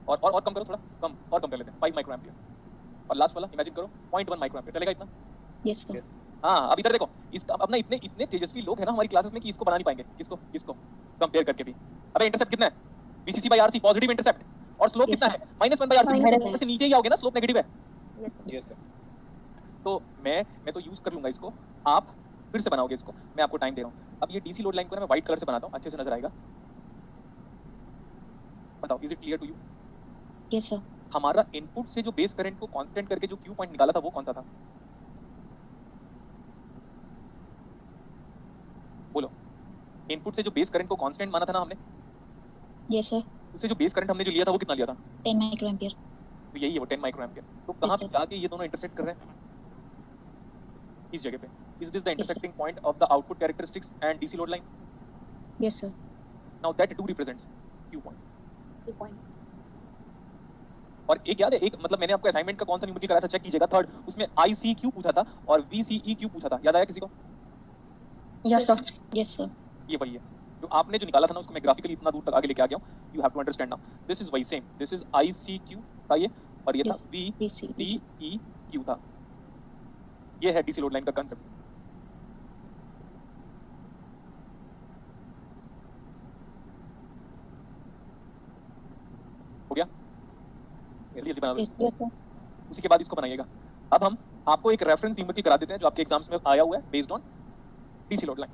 S1: और कम करो, थोड़ा कम और कम कर लेते हैं, 5 माइक्रो एम्पियर। और लास्ट वाला इमेजिन करो 0.1 माइक्रो एम्पियर। चलेगा इतना?
S5: Yes, sir.
S1: हाँ, अब इधर देखो, इसका अब ना इतने तेजस्वी लोग हैं ना हमारी क्लासेस में कि इसको बना नहीं पाएंगे। इसको कंपेयर करके भी। अबे इंटरसेप्ट कितना है? VCC by RC positive intercept, और स्लोप
S5: Yes,
S1: कितना है? -1 by RC।
S4: -1
S1: इससे नीचे ही आओगे ना, स्लोप नेगेटिव है।
S3: Yes, sir.
S1: तो मैं तो यूज कर लूंगा इसको, आप फिर से बनाओगे इसको। मैं आपको टाइम दे रहा हूँ। अब ये DC लोड लाइन को ना मैं व्हाइट कलर से बनाता हूँ, अच्छे से नजर आएगा। बताओ, is it clear to you?
S5: Yes, sir.
S1: हमारा इनपुट से जो बेस करंट को कांस्टेंट करके जो Q पॉइंट निकाला था वो कौन सा था? बोलो। इनपुट से जो बेस करंट को कांस्टेंट माना था ना हमने,
S5: Yes, sir.
S1: उससे जो बेस करंट हमने जो लिया था वो कितना लिया था?
S5: 10 microampere.
S1: तो यही है वो 10 माइक्रो एम्पियर। तो कहाँ पे
S5: sir.
S1: जाके ये दोनों इंटरसेक्ट कर रहे हैं? इस जगह पे। Is this the
S5: sir.
S1: Intersecting point of the output characteristics and DC load line?
S5: Yes, sir.
S1: Now that too represents Q point.
S5: 2 point.
S1: और एक याद है, एक मतलब मैंने आपको असाइनमेंट का कौन सा न्यूमेरिकल कराया था, चेक कीजिएगा, थर्ड, उसमें ICQ पूछा था और VCEQ पूछा था। याद आया किसी को?
S4: Yes, sir.
S5: Yes, sir.
S1: ये वही है जो आपने जो निकाला था ना, उसको मैं ग्राफिकली इतना दूर तक आगे लेके आ गया हूँ। You have to understand now, this is वही सेम, दिस इज ICQ था ये,
S2: और ये था
S5: Yes.
S2: We
S5: VC.
S2: D E Q था। ये है डीसी लोड लाइन का कंसेप्ट। हो गया? जल्दी जल्दी बना लो।
S5: Yes. Yes, sir.
S2: उसी के बाद इसको बनाइएगा। अब हम आपको एक रेफरेंस न्यूमेरिकल करा देते हैं जो आपके एग्जाम्स में आया हुआ है based on DC load line.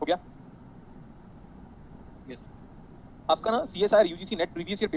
S2: हो गया?
S7: Yes.
S2: आपका ना CSIR UGC net previous year paper